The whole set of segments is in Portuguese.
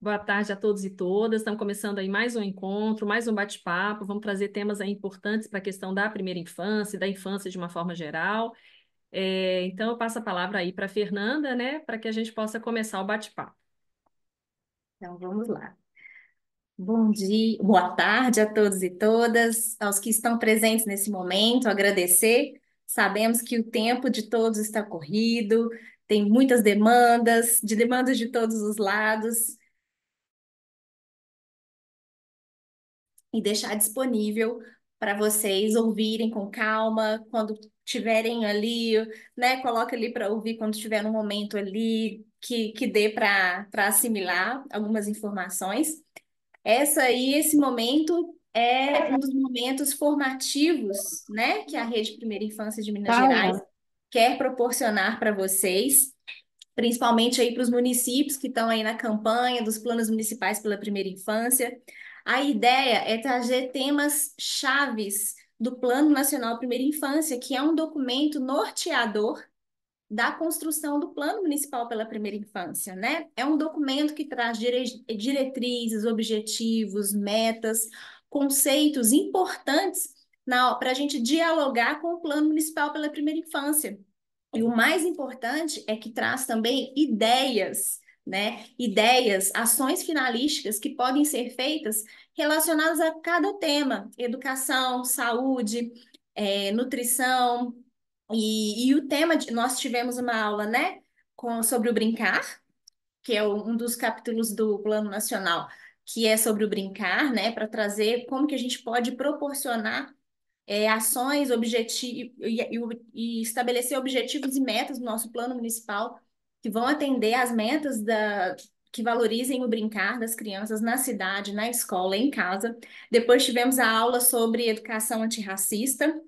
Boa tarde a todos e todas. Estamos começando aí mais um encontro, mais um bate-papo. Vamos trazer temas aí importantes para a questão da primeira infância e da infância de uma forma geral. Então, eu passo a palavra aí para a Fernanda, né, para que a gente possa começar o bate-papo. Então, vamos lá. Bom dia, boa tarde a todos e todas, aos que estão presentes nesse momento, agradecer. Sabemos que o tempo de todos está corrido, tem muitas demandas de todos os lados, e deixar disponível para vocês ouvirem com calma, quando tiverem ali, né? Coloca ali para ouvir quando tiver um momento ali que dê para assimilar algumas informações. Esse momento é um dos momentos formativos, né, que a Rede Primeira Infância de Minas Gerais Calma. quer proporcionar para vocês, principalmente aí para os municípios que estão aí na campanha dos planos municipais pela primeira infância. A ideia é trazer temas chaves do Plano Nacional Primeira Infância, que é um documento norteador da construção do Plano Municipal pela Primeira Infância, né? É um documento que traz diretrizes, objetivos, metas, conceitos importantes para a gente dialogar com o Plano Municipal pela Primeira Infância. E o mais importante é que traz também ideias, né? Ideias, ações finalísticas que podem ser feitas relacionadas a cada tema: educação, saúde, nutrição. E o tema nós tivemos uma aula, né, sobre o brincar, que é um dos capítulos do Plano Nacional, que é sobre o brincar, né, para trazer como que a gente pode proporcionar ações, objetivos e estabelecer objetivos e metas no nosso plano municipal que vão atender às metas que valorizem o brincar das crianças na cidade, na escola, em casa. Depois tivemos a aula sobre educação antirracista,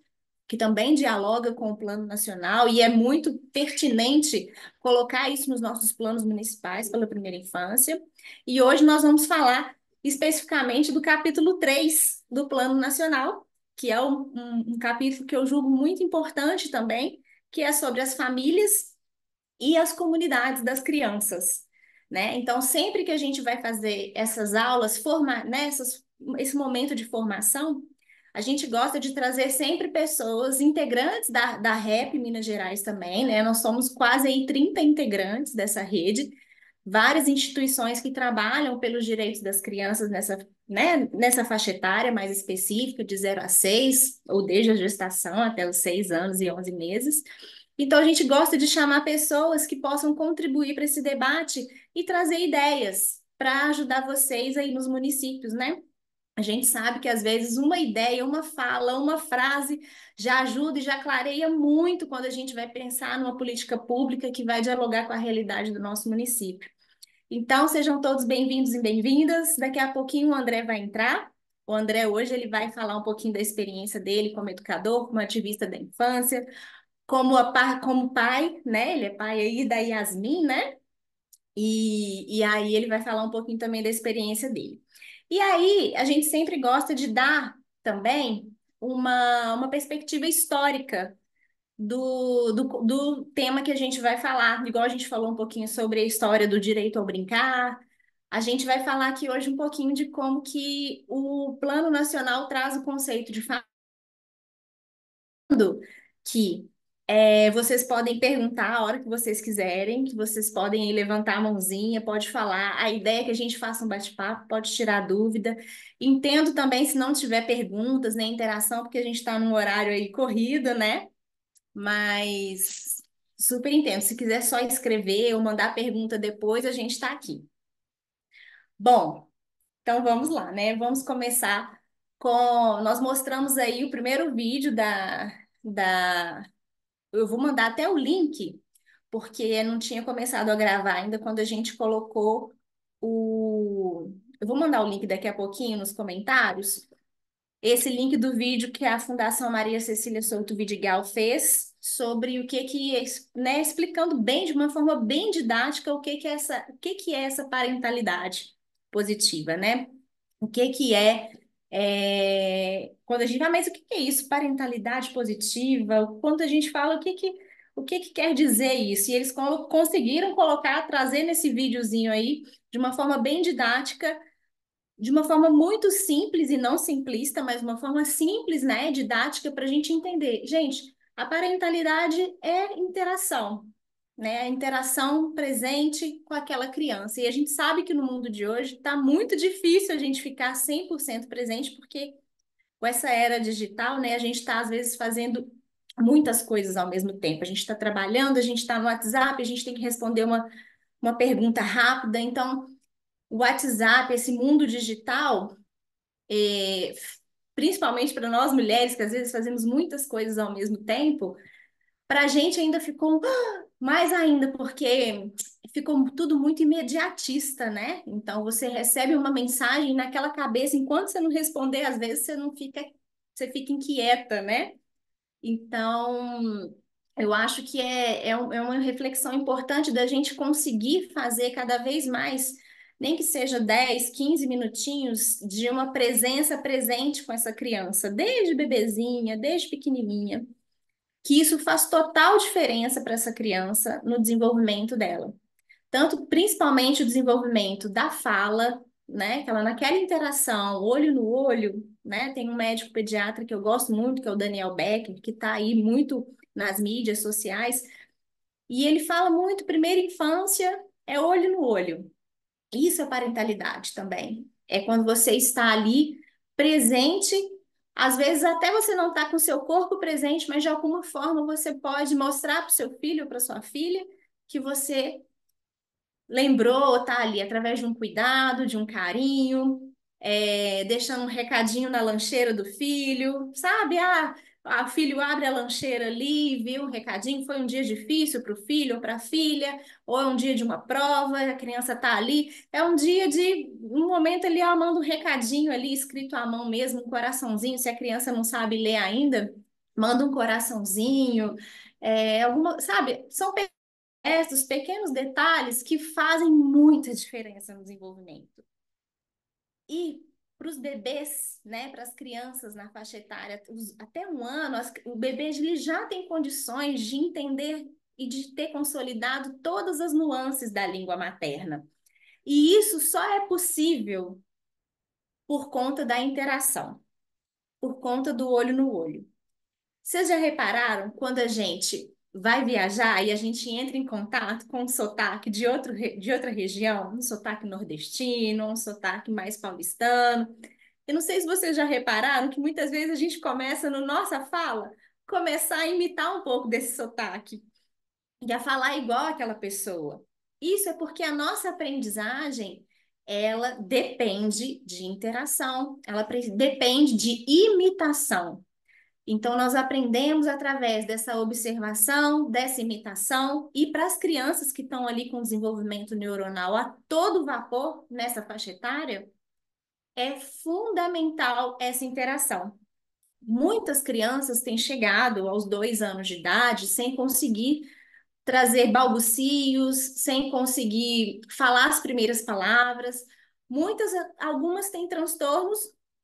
que também dialoga com o Plano Nacional, e é muito pertinente colocar isso nos nossos planos municipais pela primeira infância. E hoje nós vamos falar especificamente do capítulo 3 do Plano Nacional, que é um capítulo que eu julgo muito importante também, que é sobre as famílias e as comunidades das crianças, né? Então, sempre que a gente vai fazer essas aulas, esse momento de formação, a gente gosta de trazer sempre pessoas integrantes da REP Minas Gerais também, né? Nós somos quase aí 30 integrantes dessa rede, várias instituições que trabalham pelos direitos das crianças nessa faixa etária mais específica, de 0 a 6, ou desde a gestação até os 6 anos e 11 meses. Então, a gente gosta de chamar pessoas que possam contribuir para esse debate e trazer ideias para ajudar vocês aí nos municípios, né? A gente sabe que às vezes uma ideia, uma fala, uma frase já ajuda e já clareia muito quando a gente vai pensar numa política pública que vai dialogar com a realidade do nosso município. Então, sejam todos bem-vindos e bem-vindas. Daqui a pouquinho o André vai entrar. O André hoje ele vai falar um pouquinho da experiência dele como educador, como ativista da infância, como pai, né? Ele é pai aí da Yasmin, né? E aí ele vai falar um pouquinho também da experiência dele. E aí a gente sempre gosta de dar também uma perspectiva histórica do tema que a gente vai falar. Igual a gente falou um pouquinho sobre a história do direito ao brincar, a gente vai falar aqui hoje um pouquinho de como que o Plano Nacional traz o conceito de que vocês podem perguntar a hora que vocês quiserem, que vocês podem aí levantar a mãozinha, pode falar. A ideia é que a gente faça um bate-papo, pode tirar dúvida. Entendo também se não tiver perguntas nem interação, porque a gente está num horário aí corrido, né? Mas super entendo. Se quiser só escrever ou mandar pergunta depois, a gente está aqui. Bom, então vamos lá, né? Vamos começar com. Nós mostramos aí o primeiro vídeo da eu vou mandar até o link, porque não tinha começado a gravar ainda quando a gente colocou o. Eu vou mandar o link daqui a pouquinho nos comentários. Esse link do vídeo que a Fundação Maria Cecília Souto Vidigal fez sobre né, explicando bem, de uma forma bem didática, o que é essa parentalidade positiva, né? O que quando a gente fala, mas o que é isso? Parentalidade positiva? Quando a gente fala, o que que quer dizer isso? E eles conseguiram colocar, trazer nesse videozinho aí, de uma forma bem didática, de uma forma muito simples e não simplista, mas uma forma simples, né, didática para a gente entender. Gente, a parentalidade é interação, né? A interação presente com aquela criança. E a gente sabe que no mundo de hoje está muito difícil a gente ficar 100% presente, porque com essa era digital, né, a gente está, às vezes, fazendo muitas coisas ao mesmo tempo. A gente está trabalhando, a gente está no WhatsApp, a gente tem que responder uma pergunta rápida. Então, o WhatsApp, esse mundo digital, é, principalmente para nós mulheres, que às vezes fazemos muitas coisas ao mesmo tempo, para a gente ainda ficou mais ainda, porque ficou tudo muito imediatista, né? Então você recebe uma mensagem naquela cabeça, enquanto você não responder, às vezes você não fica, você fica inquieta, né? Então, eu acho que é uma reflexão importante da gente conseguir fazer cada vez mais, nem que seja 10, 15 minutinhos de uma presença presente com essa criança, desde bebezinha, desde pequenininha, que isso faz total diferença para essa criança no desenvolvimento dela. Tanto, principalmente, o desenvolvimento da fala, né? Que ela naquela interação, olho no olho, né? Tem um médico pediatra que eu gosto muito, que é o Daniel Becker, que está aí muito nas mídias sociais, e ele fala muito, primeira infância é olho no olho. Isso é parentalidade também. É quando você está ali presente, às vezes até você não está com o seu corpo presente, mas de alguma forma você pode mostrar para o seu filho ou para sua filha que você lembrou, tá ali através de um cuidado, de um carinho, deixando um recadinho na lancheira do filho, sabe? O filho abre a lancheira ali, viu um recadinho, foi um dia difícil para o filho ou para a filha, ou é um dia de uma prova, a criança tá ali, é um dia de um momento ali, ó, manda um recadinho ali, escrito à mão mesmo, um coraçãozinho, se a criança não sabe ler ainda, manda um coraçãozinho, sabe? São esses pequenos detalhes que fazem muita diferença no desenvolvimento. E para os bebês, né, para as crianças na faixa etária, até 1 ano, o bebê ele já tem condições de entender e de ter consolidado todas as nuances da língua materna. E isso só é possível por conta da interação, por conta do olho no olho. Vocês já repararam quando a gente vai viajar e a gente entra em contato com um sotaque de outra região, um sotaque nordestino, um sotaque mais paulistano? Eu não sei se vocês já repararam que muitas vezes a gente começa, no nossa fala, começar a imitar um pouco desse sotaque e a falar igual aquela pessoa. Isso é porque a nossa aprendizagem, ela depende de interação, depende de imitação. Então, nós aprendemos através dessa observação, dessa imitação, e para as crianças que estão ali com desenvolvimento neuronal a todo vapor nessa faixa etária, é fundamental essa interação. Muitas crianças têm chegado aos 2 anos de idade sem conseguir trazer balbucios, sem conseguir falar as primeiras palavras. Algumas têm transtornos,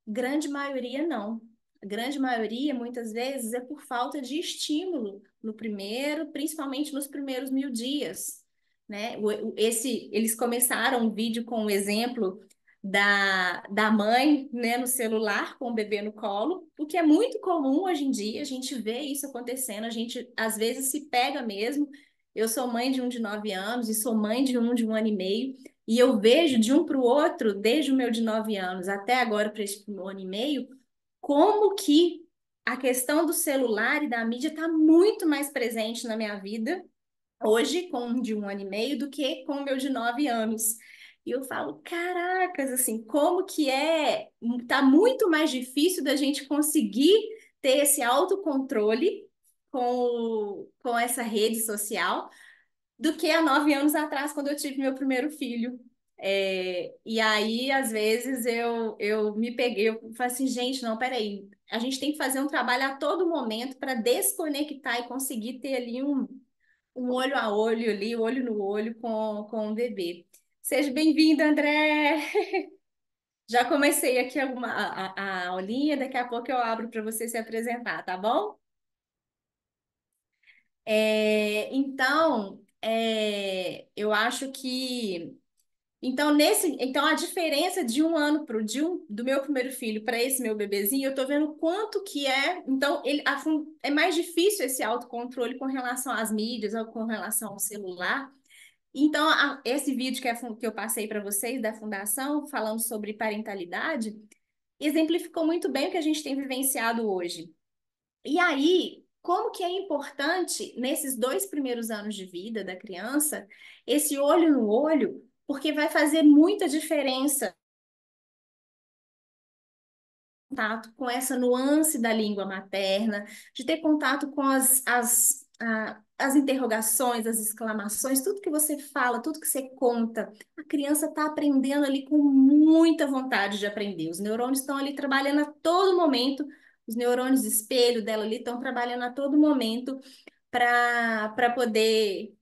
grande maioria não. A grande maioria, muitas vezes, é por falta de estímulo no primeiro, principalmente nos primeiros 1.000 dias, né? Eles começaram o vídeo com o exemplo da mãe, né, no celular com o bebê no colo, o que é muito comum hoje em dia, a gente vê isso acontecendo, a gente às vezes se pega mesmo. Eu sou mãe de um de 9 anos e sou mãe de 1 de 1 ano e meio. E eu vejo de um para o outro, desde o meu de 9 anos até agora para esse 1 ano e meio, como que a questão do celular e da mídia está muito mais presente na minha vida hoje, com um de 1 ano e meio, do que com o meu de 9 anos. E eu falo, caracas, assim, como que tá muito mais difícil da gente conseguir ter esse autocontrole com essa rede social do que há 9 anos atrás, quando eu tive meu primeiro filho. E aí, às vezes, eu me peguei, eu falei assim, gente, não, peraí, a gente tem que fazer um trabalho a todo momento para desconectar e conseguir ter ali um olho a olho ali, olho no olho com o bebê. Seja bem-vindo, André! Já comecei aqui a aulinha, daqui a pouco eu abro para você se apresentar, tá bom? Eu acho que então a diferença de um ano do meu primeiro filho para esse meu bebezinho, eu tô vendo quanto que é. Então, é mais difícil esse autocontrole com relação às mídias ou com relação ao celular. Então, esse vídeo que eu passei para vocês da Fundação, falando sobre parentalidade, exemplificou muito bem o que a gente tem vivenciado hoje. E aí, como que é importante nesses 2 primeiros anos de vida da criança, esse olho no olho, porque vai fazer muita diferença contato com essa nuance da língua materna, de ter contato com as interrogações, as exclamações, tudo que você fala, tudo que você conta. A criança está aprendendo ali com muita vontade de aprender. Os neurônios estão ali trabalhando a todo momento, os neurônios espelho dela ali estão trabalhando a todo momento para poder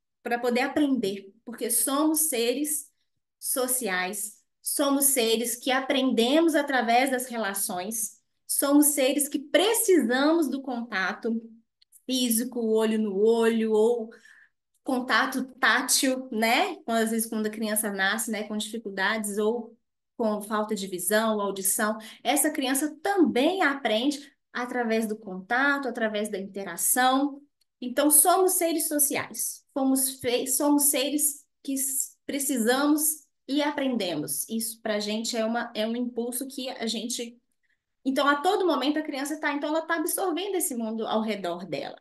aprender, porque somos seres sociais, somos seres que aprendemos através das relações, somos seres que precisamos do contato físico, olho no olho, ou contato tátil, né? Às vezes quando a criança nasce, né, com dificuldades ou com falta de visão, audição, essa criança também aprende através do contato, através da interação. Então, somos seres sociais, somos seres que precisamos e aprendemos. Isso para a gente é um impulso que a gente. Então, a todo momento a criança está, então ela está absorvendo esse mundo ao redor dela.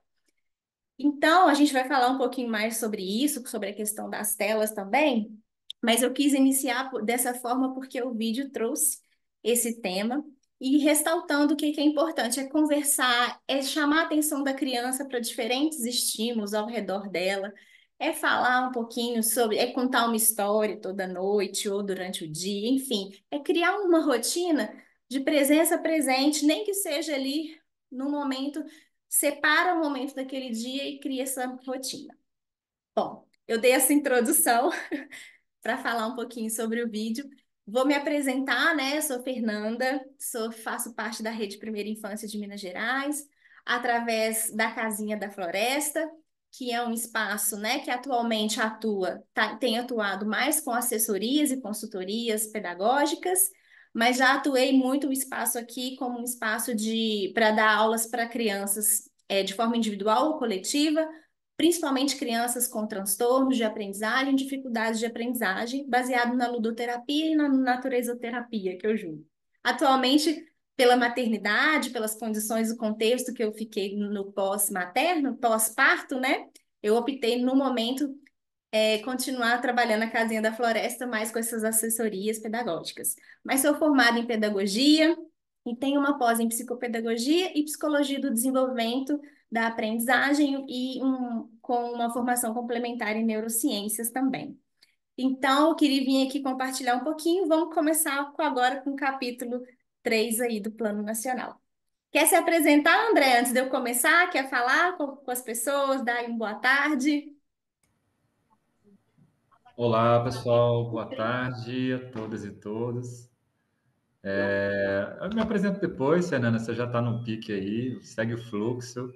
Então, a gente vai falar um pouquinho mais sobre isso, sobre a questão das telas também, mas eu quis iniciar dessa forma porque o vídeo trouxe esse tema e ressaltando o que é importante, é conversar, é chamar a atenção da criança para diferentes estímulos ao redor dela, é falar um pouquinho sobre, é contar uma história toda noite ou durante o dia, enfim, é criar uma rotina de presença presente, nem que seja ali no momento, separa o momento daquele dia e cria essa rotina. Bom, eu dei essa introdução para falar um pouquinho sobre o vídeo. Vou me apresentar, né? Eu sou Fernanda, faço parte da Rede Primeira Infância de Minas Gerais, através da Casinha da Floresta, que é um espaço, né, que atualmente tem atuado mais com assessorias e consultorias pedagógicas, mas já atuei muito o espaço aqui como um espaço para dar aulas para crianças, de forma individual ou coletiva, principalmente crianças com transtornos de aprendizagem, dificuldades de aprendizagem, baseado na ludoterapia e na naturezoterapia, que eu julgo. Atualmente, pela maternidade, pelas condições do contexto que eu fiquei no pós-materno, pós-parto, né? Eu optei, no momento, continuar trabalhando na Casinha da Floresta, mais com essas assessorias pedagógicas. Mas sou formada em pedagogia e tenho uma pós em psicopedagogia e psicologia do desenvolvimento da aprendizagem com uma formação complementar em neurociências também. Então, eu queria vir aqui compartilhar um pouquinho. Vamos começar agora com o capítulo 3 aí do Plano Nacional. Quer se apresentar, André, antes de eu começar? Quer falar com as pessoas, dar aí uma boa tarde? Olá, pessoal. Boa tarde a todas e todos. Eu me apresento depois, Fernanda. Você já está no pique aí, segue o fluxo.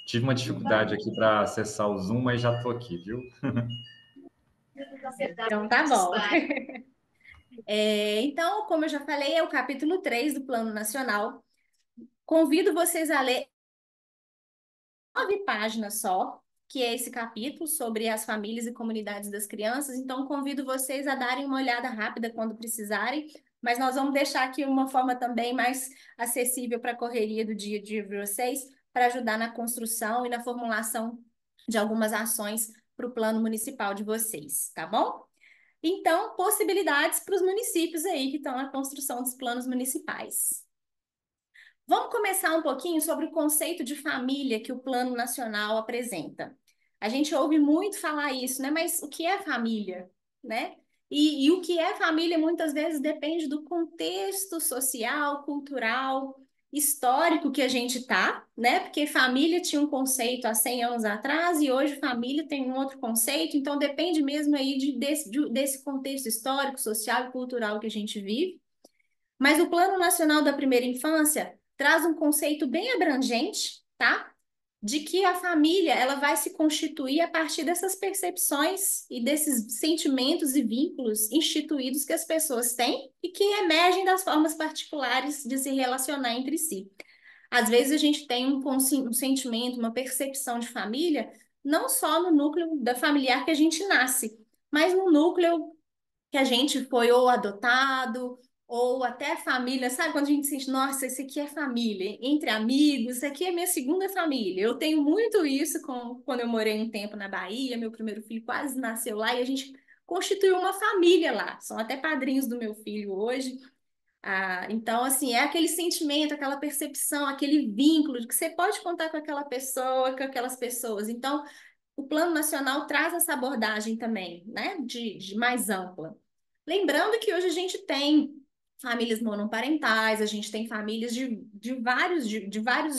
Tive uma dificuldade aqui para acessar o Zoom, mas já estou aqui, viu? Então, tá bom. Então, como eu já falei, é o capítulo 3 do Plano Nacional. Convido vocês a ler 9 páginas só, que é esse capítulo sobre as famílias e comunidades das crianças. Então, convido vocês a darem uma olhada rápida quando precisarem, mas nós vamos deixar aqui uma forma também mais acessível para a correria do dia a dia de vocês, para ajudar na construção e na formulação de algumas ações para o plano municipal de vocês, tá bom? Então, possibilidades para os municípios aí que estão na construção dos planos municipais. Vamos começar um pouquinho sobre o conceito de família que o Plano Nacional apresenta. A gente ouve muito falar isso, né? Mas o que é família, né? E o que é família muitas vezes depende do contexto social, cultural, histórico que a gente está, né? Porque família tinha um conceito há 100 anos atrás e hoje família tem um outro conceito, então depende mesmo aí desse contexto histórico, social e cultural que a gente vive. Mas o Plano Nacional da Primeira Infância traz um conceito bem abrangente, tá? de que a família ela vai se constituir a partir dessas percepções e desses sentimentos e vínculos instituídos que as pessoas têm e que emergem das formas particulares de se relacionar entre si. Às vezes a gente tem um sentimento, uma percepção de família, não só no núcleo da familiar que a gente nasce, mas no núcleo que a gente foi ou adotado, ou até família, sabe? Quando a gente sente, nossa, esse aqui é família, entre amigos, isso aqui é minha segunda família. Eu tenho muito isso quando eu morei um tempo na Bahia, meu primeiro filho quase nasceu lá e a gente constituiu uma família lá. São até padrinhos do meu filho hoje. Então, assim, é aquele sentimento, aquela percepção, aquele vínculo de que você pode contar com aquela pessoa, com aquelas pessoas. Então, o Plano Nacional traz essa abordagem também, né, de mais ampla. Lembrando que hoje a gente tem famílias monoparentais, a gente tem famílias de vários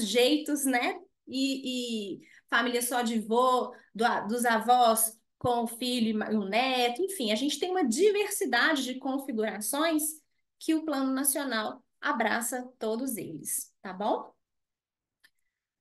jeitos, né? E família só de vô, dos avós com o filho e o neto, enfim, a gente tem uma diversidade de configurações que o Plano Nacional abraça todos eles, tá bom?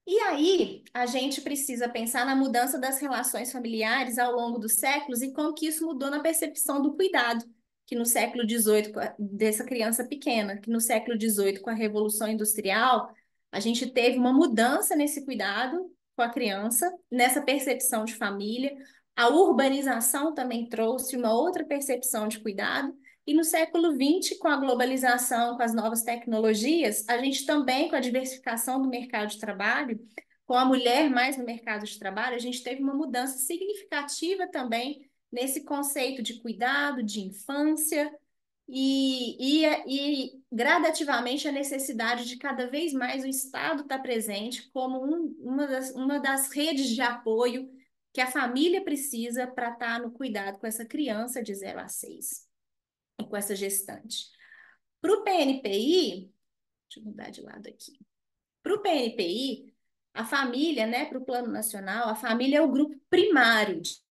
E aí, a gente precisa pensar na mudança das relações familiares ao longo dos séculos e como que isso mudou na percepção do cuidado, que no século XVIII, dessa criança pequena, que no século XVIII, com a Revolução Industrial, a gente teve uma mudança nesse cuidado com a criança, nessa percepção de família. A urbanização também trouxe uma outra percepção de cuidado. E no século XX, com a globalização, com as novas tecnologias, a gente também, com a diversificação do mercado de trabalho, com a mulher mais no mercado de trabalho, a gente teve uma mudança significativa também nesse conceito de cuidado, de infância, e gradativamente a necessidade de cada vez mais o Estado estar presente como uma das redes de apoio que a família precisa para estar no cuidado com essa criança de 0 a 6 e com essa gestante. Para o PNPI, deixa eu mudar de lado aqui. Para o PNPI, a família, né, para o Plano Nacional, a família é o grupo primário de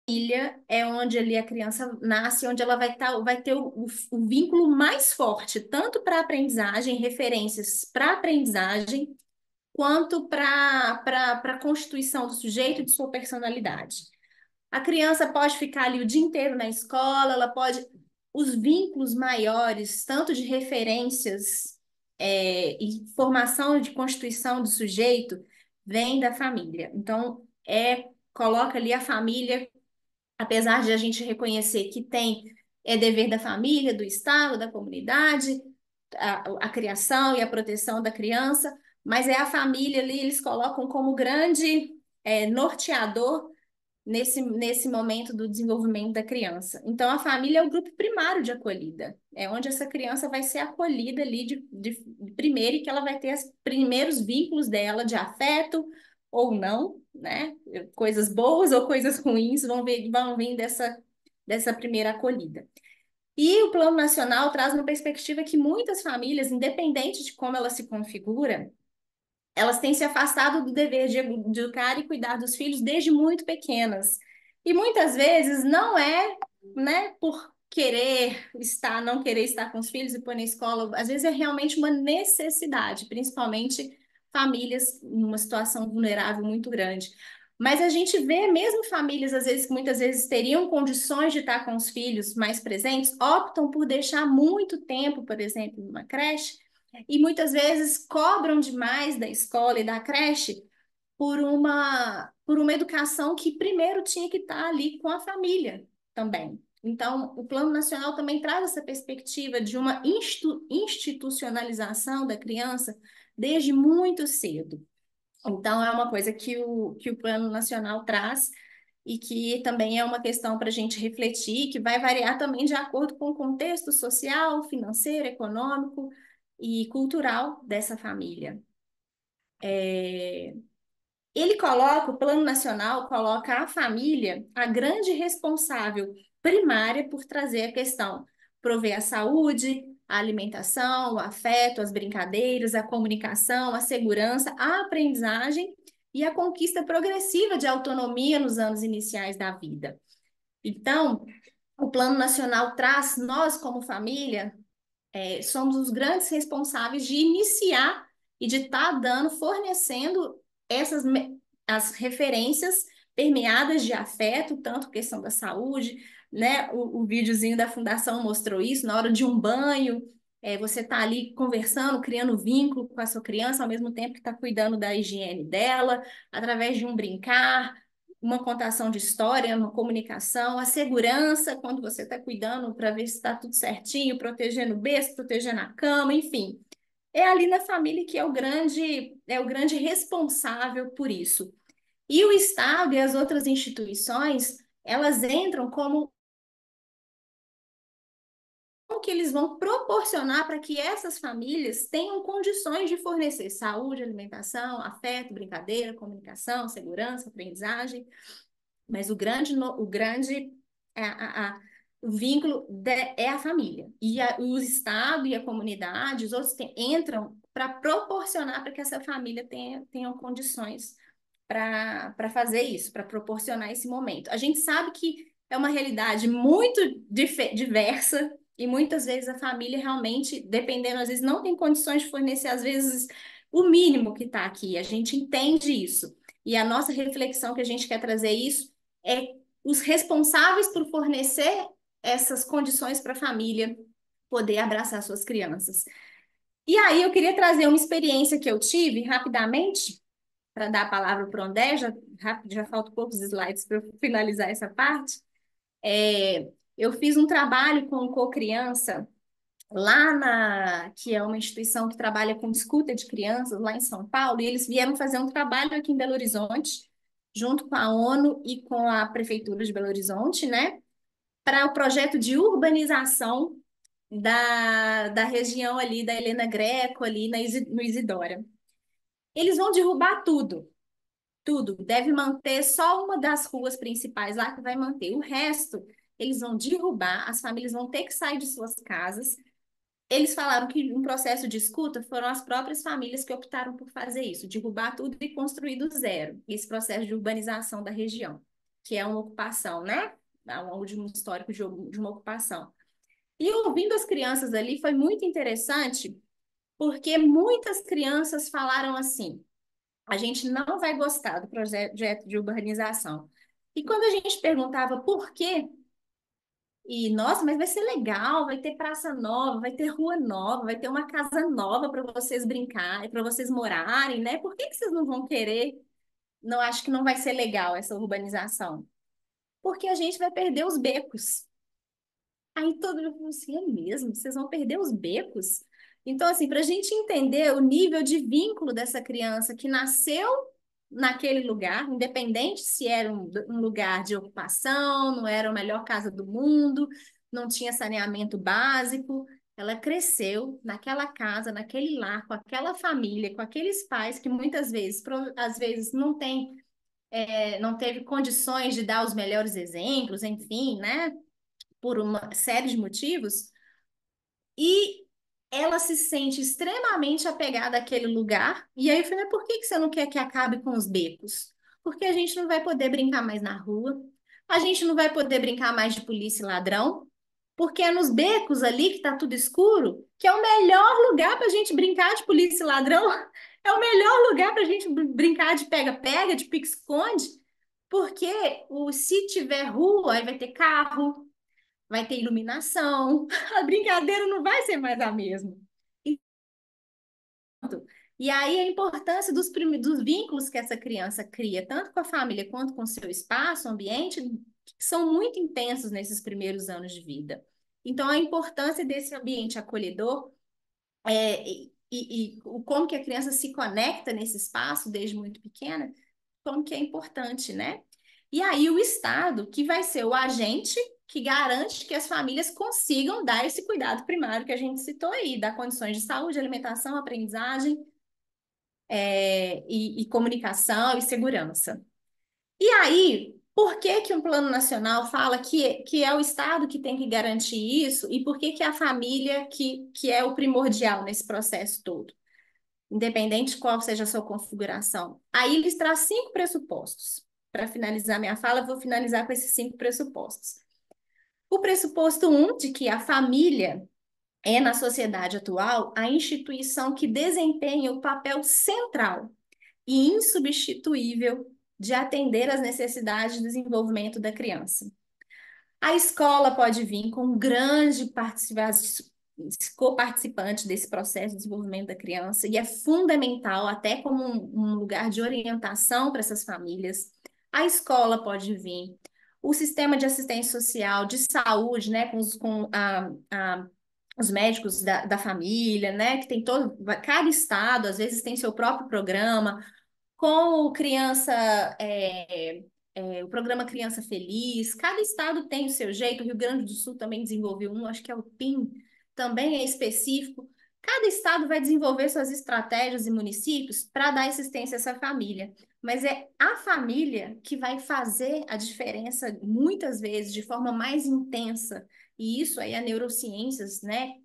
família, é onde ali a criança nasce, onde ela vai ter o vínculo mais forte, tanto para a aprendizagem, referências para a aprendizagem, quanto para a constituição do sujeito e de sua personalidade. A criança pode ficar ali o dia inteiro na escola, ela pode. Os vínculos maiores, tanto de referências e formação de constituição do sujeito, vem da família. Então, coloca ali a família, apesar de a gente reconhecer que é dever da família, do Estado, da comunidade, a criação e a proteção da criança, mas é a família ali, eles colocam como grande norteador nesse momento do desenvolvimento da criança. Então, a família é o grupo primário de acolhida, é onde essa criança vai ser acolhida ali de primeiro e que ela vai ter os primeiros vínculos dela de afeto ou não, né? Coisas boas ou coisas ruins vão vir dessa primeira acolhida. E o Plano Nacional traz uma perspectiva que muitas famílias, independente de como ela se configura, elas têm se afastado do dever de educar e cuidar dos filhos desde muito pequenas. E muitas vezes não é, né, por não querer estar com os filhos e pôr na escola, às vezes é realmente uma necessidade, principalmente famílias em uma situação vulnerável muito grande. Mas a gente vê mesmo famílias, às vezes, que muitas vezes teriam condições de estar com os filhos mais presentes, optam por deixar muito tempo, por exemplo, numa creche, e muitas vezes cobram demais da escola e da creche por uma educação que primeiro tinha que estar ali com a família também. Então, o Plano Nacional também traz essa perspectiva de uma institucionalização da criança desde muito cedo. Então, é uma coisa que o Plano Nacional traz e que também é uma questão para a gente refletir, que vai variar também de acordo com o contexto social, financeiro, econômico e cultural dessa família. O Plano Nacional coloca a família a grande responsável primária por trazer a questão, prover a saúde, a alimentação, o afeto, as brincadeiras, a comunicação, a segurança, a aprendizagem e a conquista progressiva de autonomia nos anos iniciais da vida. Então, o Plano Nacional traz nós, como família, somos os grandes responsáveis de iniciar e de estar fornecendo as referências permeadas de afeto, tanto questão da saúde, né? O videozinho da Fundação mostrou isso, na hora de um banho, você está ali conversando, criando vínculo com a sua criança, ao mesmo tempo que está cuidando da higiene dela, através de um brincar, uma contação de história, uma comunicação, a segurança, quando você está cuidando para ver se está tudo certinho, protegendo o berço, protegendo a cama, enfim. É ali na família que é o grande responsável por isso. E o Estado e as outras instituições, elas entram como que eles vão proporcionar para que essas famílias tenham condições de fornecer saúde, alimentação, afeto, brincadeira, comunicação, segurança, aprendizagem. Mas é o vínculo é a família. E o Estado e a comunidade, os outros entram para proporcionar para que essa família tenha condições para fazer isso, para proporcionar esse momento. A gente sabe que é uma realidade muito diversa e muitas vezes a família realmente, dependendo, às vezes não tem condições de fornecer, às vezes, o mínimo que está aqui. A gente entende isso. E a nossa reflexão que a gente quer trazer isso é os responsáveis por fornecer essas condições para a família poder abraçar suas crianças. E aí eu queria trazer uma experiência que eu tive rapidamente, para dar a palavra para o André, já faltam poucos slides para eu finalizar essa parte. Eu fiz um trabalho com o Co-Criança que é uma instituição que trabalha com escuta de crianças lá em São Paulo, e eles vieram fazer um trabalho aqui em Belo Horizonte, junto com a ONU e com a Prefeitura de Belo Horizonte, né, para o projeto de urbanização da região ali da Helena Greco, ali no Isidora. Eles vão derrubar tudo, tudo. Deve manter só uma das ruas principais lá que vai manter. O resto, eles vão derrubar, as famílias vão ter que sair de suas casas. Eles falaram que um processo de escuta foram as próprias famílias que optaram por fazer isso, derrubar tudo e construir do zero, esse processo de urbanização da região, que é uma ocupação, né? Ao longo de um histórico de uma ocupação. E ouvindo as crianças ali foi muito interessante, porque muitas crianças falaram assim: a gente não vai gostar do projeto de urbanização. E quando a gente perguntava por quê, nossa, mas vai ser legal, vai ter praça nova, vai ter rua nova, vai ter uma casa nova para vocês brincarem, para vocês morarem, né? Por que vocês não vão querer? Não acho que não vai ser legal essa urbanização. Porque a gente vai perder os becos. Aí todo mundo falou assim, é mesmo? Vocês vão perder os becos? Então, assim, para a gente entender o nível de vínculo dessa criança que nasceu naquele lugar, independente se era um lugar de ocupação, não era a melhor casa do mundo, não tinha saneamento básico, ela cresceu naquela casa, naquele lar, com aquela família, com aqueles pais que muitas vezes, às vezes, não teve condições de dar os melhores exemplos, enfim, né? Por uma série de motivos, e ela se sente extremamente apegada àquele lugar. E aí eu falei, mas por que você não quer que acabe com os becos? Porque a gente não vai poder brincar mais na rua, a gente não vai poder brincar mais de polícia e ladrão, porque é nos becos ali que tá tudo escuro, que é o melhor lugar para a gente brincar de polícia e ladrão, é o melhor lugar para a gente brincar de pega-pega, de pique-esconde, porque se tiver rua, aí vai ter carro, vai ter iluminação, a brincadeira não vai ser mais a mesma. E aí a importância dos vínculos que essa criança cria, tanto com a família quanto com o seu espaço, ambiente, são muito intensos nesses primeiros anos de vida. Então, a importância desse ambiente acolhedor como que a criança se conecta nesse espaço desde muito pequena, como que é importante, né? E aí o Estado, que vai ser o agente que garante que as famílias consigam dar esse cuidado primário que a gente citou aí, dar condições de saúde, alimentação, aprendizagem, e comunicação e segurança. E aí, por que que um plano nacional fala que é o Estado que tem que garantir isso e por que que é a família que é o primordial nesse processo todo? Independente de qual seja a sua configuração. Aí eles trazem 5 pressupostos. Para finalizar minha fala, eu vou finalizar com esses 5 pressupostos. O pressuposto 1, de que a família é, na sociedade atual, a instituição que desempenha o papel central e insubstituível de atender às necessidades de desenvolvimento da criança. A escola pode vir com grande coparticipante desse processo de desenvolvimento da criança e é fundamental, até como um lugar de orientação para essas famílias. A escola pode vir, o sistema de assistência social, de saúde, né, os médicos da família, né, que tem cada estado, às vezes, tem seu próprio programa, com o o programa Criança Feliz, cada estado tem o seu jeito, o Rio Grande do Sul também desenvolveu um, acho que é o PIM, também é específico. Cada estado vai desenvolver suas estratégias e municípios para dar assistência a essa família, mas é a família que vai fazer a diferença muitas vezes de forma mais intensa, e isso aí a neurociências, né?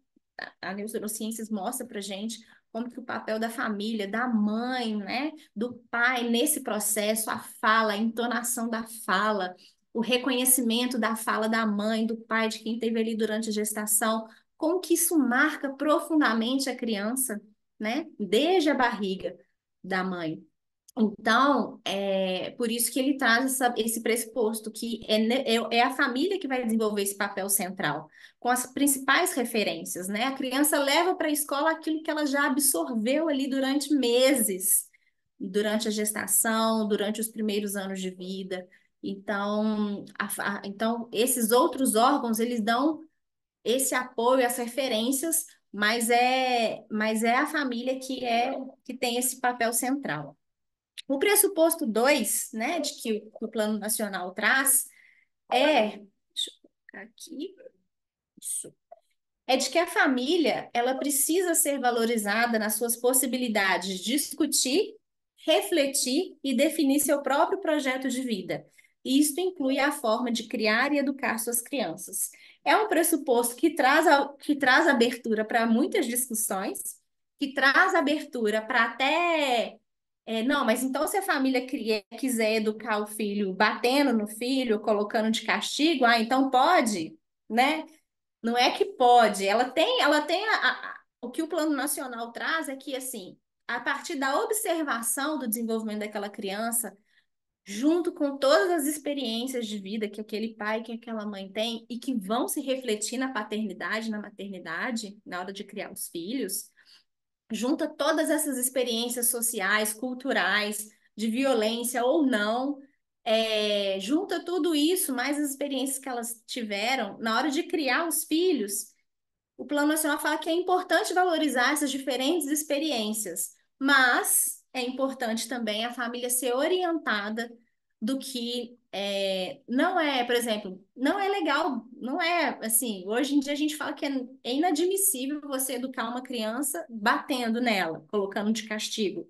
A neurociências mostra para gente como que o papel da família, da mãe, né, do pai nesse processo, a fala, a entonação da fala, o reconhecimento da fala da mãe, do pai, de quem teve ali durante a gestação, como que isso marca profundamente a criança, né, desde a barriga da mãe. Então, é por isso que ele traz esse pressuposto, que é a família que vai desenvolver esse papel central, com as principais referências, né? A criança leva para a escola aquilo que ela já absorveu ali durante meses, durante a gestação, durante os primeiros anos de vida. Então, então esses outros órgãos, eles dão esse apoio, as referências, mas é a família que tem esse papel central. O pressuposto 2, né, de que o Plano Nacional traz deixa eu colocar aqui, isso, é de que a família, ela precisa ser valorizada nas suas possibilidades de discutir, refletir e definir seu próprio projeto de vida. E isso inclui a forma de criar e educar suas crianças. É um pressuposto que traz abertura para muitas discussões, que traz abertura para até não, mas então se a família quiser educar o filho batendo no filho, colocando de castigo, então pode, né? Não é que pode, ela tem o que o Plano Nacional traz é que, assim, a partir da observação do desenvolvimento daquela criança, junto com todas as experiências de vida que aquele pai, que aquela mãe tem, e que vão se refletir na paternidade, na maternidade, na hora de criar os filhos, junta todas essas experiências sociais, culturais, de violência ou não, junta tudo isso, mais as experiências que elas tiveram na hora de criar os filhos. O Plano Nacional fala que é importante valorizar essas diferentes experiências, mas é importante também a família ser orientada do que não é, por exemplo, não é legal, não é assim. Hoje em dia a gente fala que é inadmissível você educar uma criança batendo nela, colocando de castigo.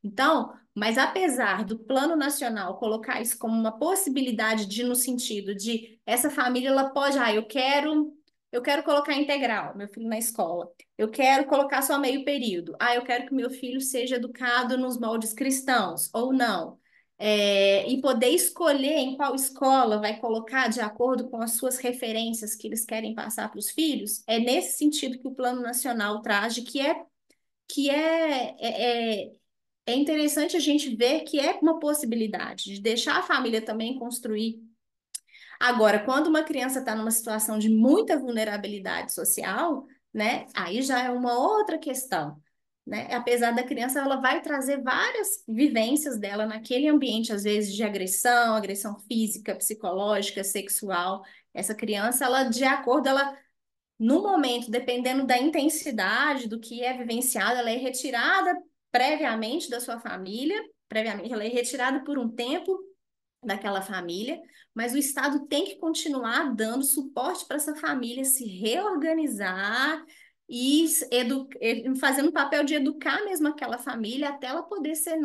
Então, mas apesar do Plano Nacional colocar isso como uma possibilidade no sentido de essa família ela pode, eu quero colocar integral meu filho na escola. Eu quero colocar só meio período. Eu quero que meu filho seja educado nos moldes cristãos ou não. E poder escolher em qual escola vai colocar de acordo com as suas referências que eles querem passar para os filhos. É nesse sentido que o Plano Nacional traz, de que é interessante a gente ver que é uma possibilidade de deixar a família também construir. Agora, quando uma criança está numa situação de muita vulnerabilidade social, né, aí já é uma outra questão, né? Apesar da criança, ela vai trazer várias vivências dela naquele ambiente, às vezes de agressão física, psicológica, sexual. Essa criança, no momento, dependendo da intensidade do que é vivenciado, ela é retirada previamente da sua família, previamente, ela é retirada por um tempo daquela família, mas o Estado tem que continuar dando suporte para essa família se reorganizar e fazendo o papel de educar mesmo aquela família até ela poder ser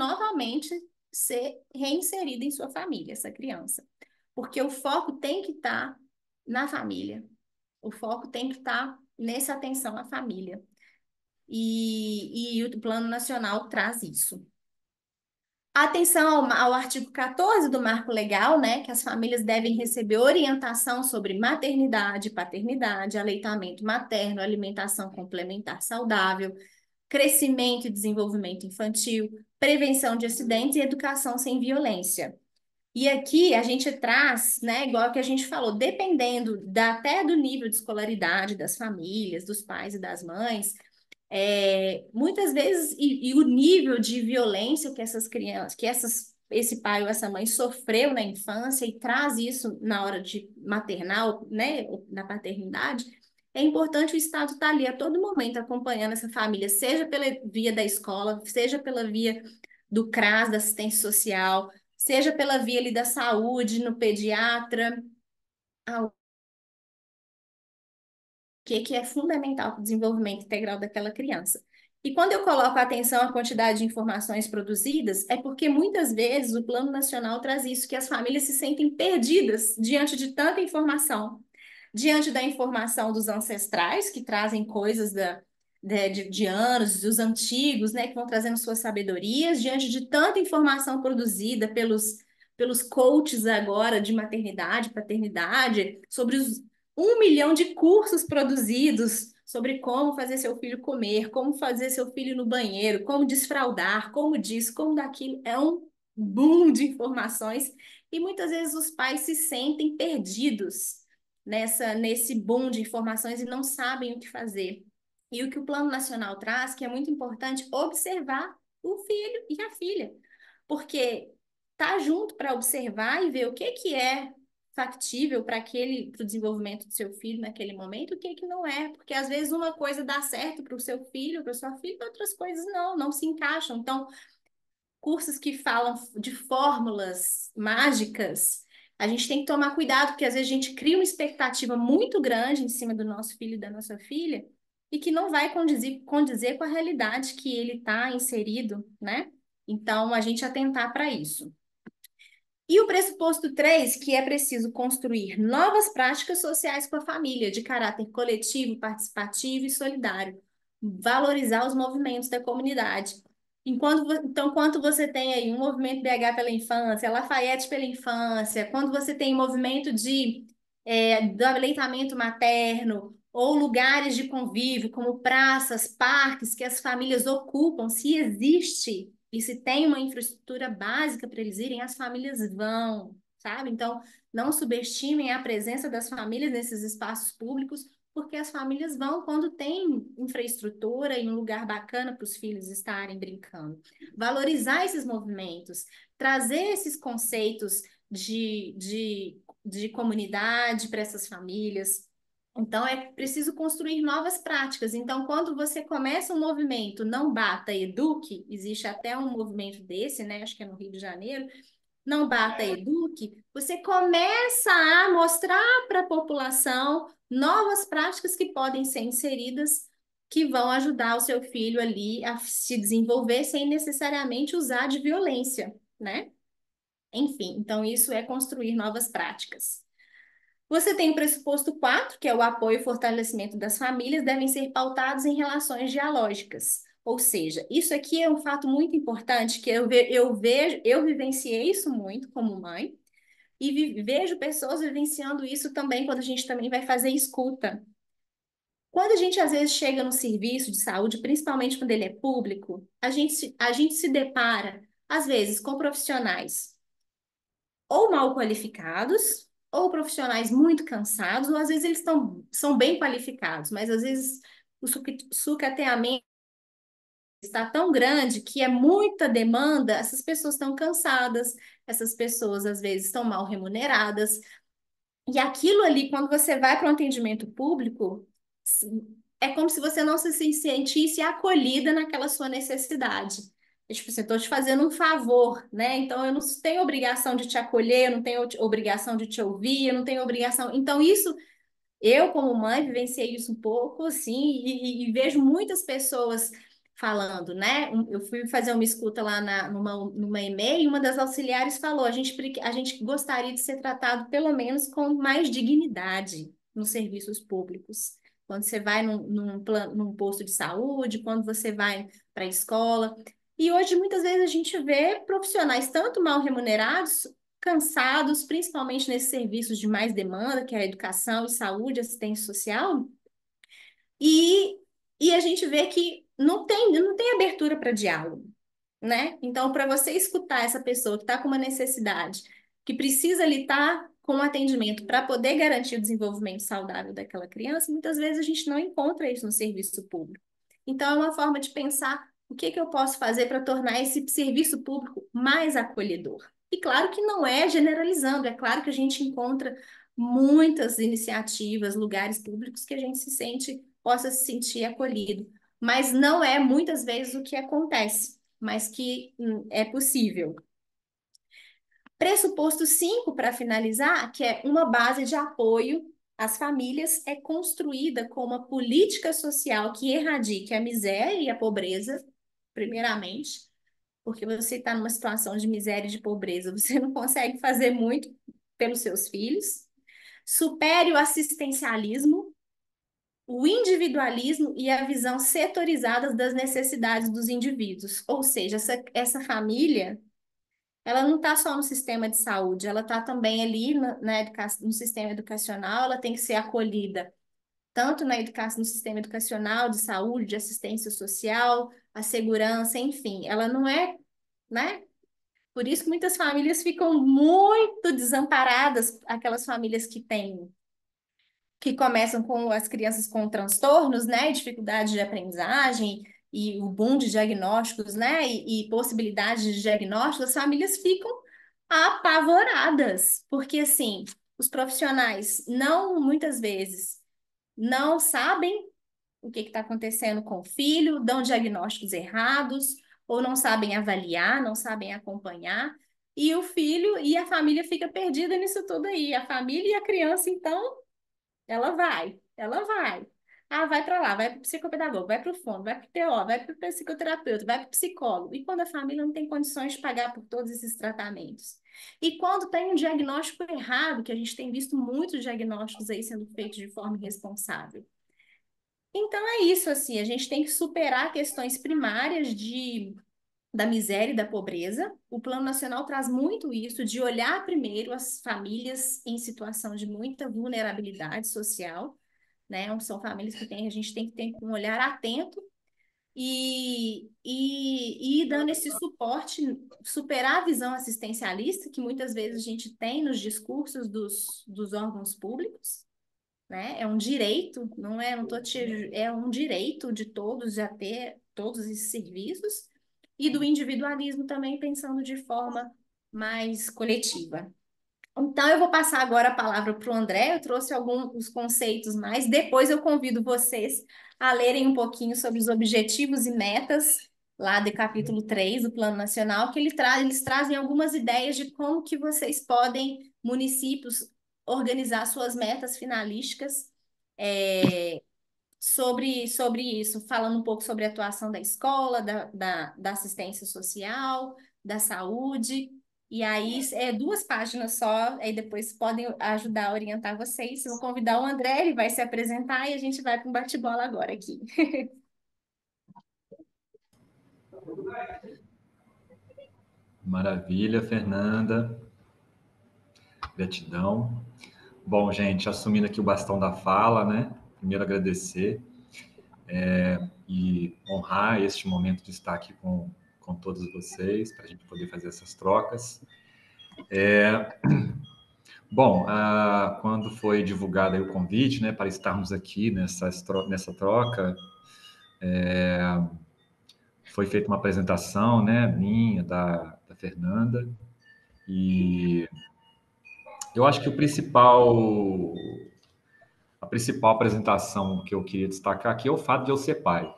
reinserida em sua família, essa criança. Porque o foco tem que estar na família. O foco tem que estar nessa atenção à família. E o Plano Nacional traz isso. Atenção ao artigo 14 do Marco Legal, né, que as famílias devem receber orientação sobre maternidade, paternidade, aleitamento materno, alimentação complementar saudável, crescimento e desenvolvimento infantil, prevenção de acidentes e educação sem violência. E aqui a gente traz, né, igual que a gente falou, dependendo até do nível de escolaridade das famílias, dos pais e das mães, muitas vezes, e o nível de violência que essas crianças, esse pai ou essa mãe sofreu na infância e traz isso na hora de maternal, né, na paternidade, é importante o Estado estar ali a todo momento acompanhando essa família, seja pela via da escola, seja pela via do CRAS, da assistência social, seja pela via ali da saúde, no pediatra, que é fundamental para o desenvolvimento integral daquela criança. E quando eu coloco atenção à quantidade de informações produzidas, é porque muitas vezes o Plano Nacional traz isso, que as famílias se sentem perdidas diante de tanta informação, diante da informação dos ancestrais, que trazem coisas de anos, dos antigos, né, que vão trazendo suas sabedorias, diante de tanta informação produzida pelos coaches agora de maternidade, paternidade, sobre os 1 milhão de cursos produzidos sobre como fazer seu filho comer, como fazer seu filho no banheiro, como desfraldar, como disso, como daquilo. É um boom de informações e muitas vezes os pais se sentem perdidos nesse boom de informações e não sabem o que fazer. E o que o Plano Nacional traz, que é muito importante, observar o filho e a filha, porque tá junto para observar e ver o que é factível para o desenvolvimento do seu filho naquele momento, o que não é, porque às vezes uma coisa dá certo para o seu filho, para sua filha, e outras coisas não se encaixam. Então, cursos que falam de fórmulas mágicas, a gente tem que tomar cuidado, porque às vezes a gente cria uma expectativa muito grande em cima do nosso filho e da nossa filha, e que não vai condizer com a realidade que ele está inserido, né? Então, a gente atentar para isso. E o pressuposto 3, que é preciso construir novas práticas sociais com a família, de caráter coletivo, participativo e solidário. Valorizar os movimentos da comunidade. Enquanto você tem aí um movimento BH pela infância, Lafayette pela infância, quando você tem movimento do aleitamento materno, ou lugares de convívio, como praças, parques, que as famílias ocupam, se existe e se tem uma infraestrutura básica para eles irem, as famílias vão, sabe? Então, não subestimem a presença das famílias nesses espaços públicos, porque as famílias vão quando tem infraestrutura e um lugar bacana para os filhos estarem brincando. Valorizar esses movimentos, trazer esses conceitos de comunidade para essas famílias. Então, é preciso construir novas práticas. Então, quando você começa um movimento, não bata, eduque, existe até um movimento desse, né? Acho que é no Rio de Janeiro, não bata, eduque, você começa a mostrar para a população novas práticas que podem ser inseridas, que vão ajudar o seu filho ali a se desenvolver sem necessariamente usar de violência, né? Enfim, então isso é construir novas práticas. Você tem o pressuposto 4, que é o apoio e fortalecimento das famílias, devem ser pautados em relações dialógicas. Ou seja, isso aqui é um fato muito importante que eu vivenciei isso muito como mãe e vejo pessoas vivenciando isso também quando a gente também vai fazer escuta. Quando a gente às vezes chega no serviço de saúde, principalmente quando ele é público, a gente se depara às vezes com profissionais ou mal qualificados, ou profissionais muito cansados, ou às vezes são bem qualificados, mas às vezes o sucateamento está tão grande que é muita demanda, essas pessoas estão cansadas, essas pessoas às vezes estão mal remuneradas, e aquilo ali, quando você vai para um atendimento público, é como se você não se sentisse acolhida naquela sua necessidade. Tipo, assim, estou te fazendo um favor, né? Então, eu não tenho obrigação de te acolher, eu não tenho obrigação de te ouvir, eu não tenho obrigação. Então, isso, eu, como mãe, vivenciei isso um pouco, assim, e vejo muitas pessoas falando, né? Eu fui fazer uma escuta lá numa EMEI e uma das auxiliares falou: a gente gostaria de ser tratado pelo menos com mais dignidade nos serviços públicos. Quando você vai num posto de saúde, quando você vai para a escola. E hoje, muitas vezes, a gente vê profissionais tanto mal remunerados, cansados, principalmente nesses serviços de mais demanda, que é a educação e saúde, assistência social, e, e a gente vê que não tem abertura para diálogo, né? Então, para você escutar essa pessoa que está com uma necessidade, que precisa ali estar com um atendimento para poder garantir o desenvolvimento saudável daquela criança, muitas vezes a gente não encontra isso no serviço público. Então, é uma forma de pensar o que que eu posso fazer para tornar esse serviço público mais acolhedor. E claro que não é generalizando, é claro que a gente encontra muitas iniciativas, lugares públicos que a gente possa se sentir acolhido, mas não é muitas vezes o que acontece, mas que é possível. Pressuposto 5 para finalizar, que é uma base de apoio às famílias, é construída com uma política social que erradique a miséria e a pobreza, primeiramente, porque você está numa situação de miséria e de pobreza, você não consegue fazer muito pelos seus filhos. Supere o assistencialismo, o individualismo e a visão setorizada das necessidades dos indivíduos. Ou seja, essa família, ela não está só no sistema de saúde, ela está também ali no sistema educacional, ela tem que ser acolhida tanto na educação, no sistema educacional, de saúde, de assistência social, a segurança, enfim. Ela não é, né? Por isso que muitas famílias ficam muito desamparadas, aquelas famílias que começam com as crianças com transtornos, né, dificuldade de aprendizagem e o boom de diagnósticos, né, e possibilidades de diagnóstico, as famílias ficam apavoradas, porque assim, os profissionais não, muitas vezes, não sabem o que está acontecendo com o filho, dão diagnósticos errados, ou não sabem avaliar, não sabem acompanhar, e o filho e a família fica perdida nisso tudo aí. A família e a criança, então, ela vai. Ah, vai para lá, vai para o psicopedagogo, vai para o fono, vai para o TO, vai para o psicoterapeuta, vai para o psicólogo. E quando a família não tem condições de pagar por todos esses tratamentos? E quando tem um diagnóstico errado, que a gente tem visto muitos diagnósticos aí sendo feitos de forma irresponsável. Então é isso, assim, a gente tem que superar questões primárias da miséria e da pobreza. O Plano Nacional traz muito isso, de olhar primeiro as famílias em situação de muita vulnerabilidade social, né? São famílias que a gente tem que ter um olhar atento e ir dando esse suporte, superar a visão assistencialista que muitas vezes a gente tem nos discursos dos órgãos públicos, né? É um direito, não é, não tô te, é um direito de todos a ter todos esses serviços e do individualismo também pensando de forma mais coletiva. Então, eu vou passar agora a palavra para o André. Eu trouxe alguns conceitos mais. Depois, eu convido vocês a lerem um pouquinho sobre os objetivos e metas lá do capítulo 3 do Plano Nacional, que eles trazem algumas ideias de como que vocês podem, municípios, organizar suas metas finalísticas sobre isso, falando um pouco sobre a atuação da escola, da assistência social, da saúde. E aí, é 2 páginas só, aí depois podem ajudar a orientar vocês. Eu vou convidar o André, ele vai se apresentar e a gente vai para um bate-bola agora aqui. Maravilha, Fernanda. Gratidão. Bom, gente, assumindo aqui o bastão da fala, né? Primeiro agradecer e honrar este momento de estar aqui com todos vocês, para a gente poder fazer essas trocas. Bom, quando foi divulgado aí o convite, né, para estarmos aqui nessa troca, foi feita uma apresentação, né, minha, da Fernanda, e eu acho que a principal apresentação que eu queria destacar aqui é o fato de eu ser pai.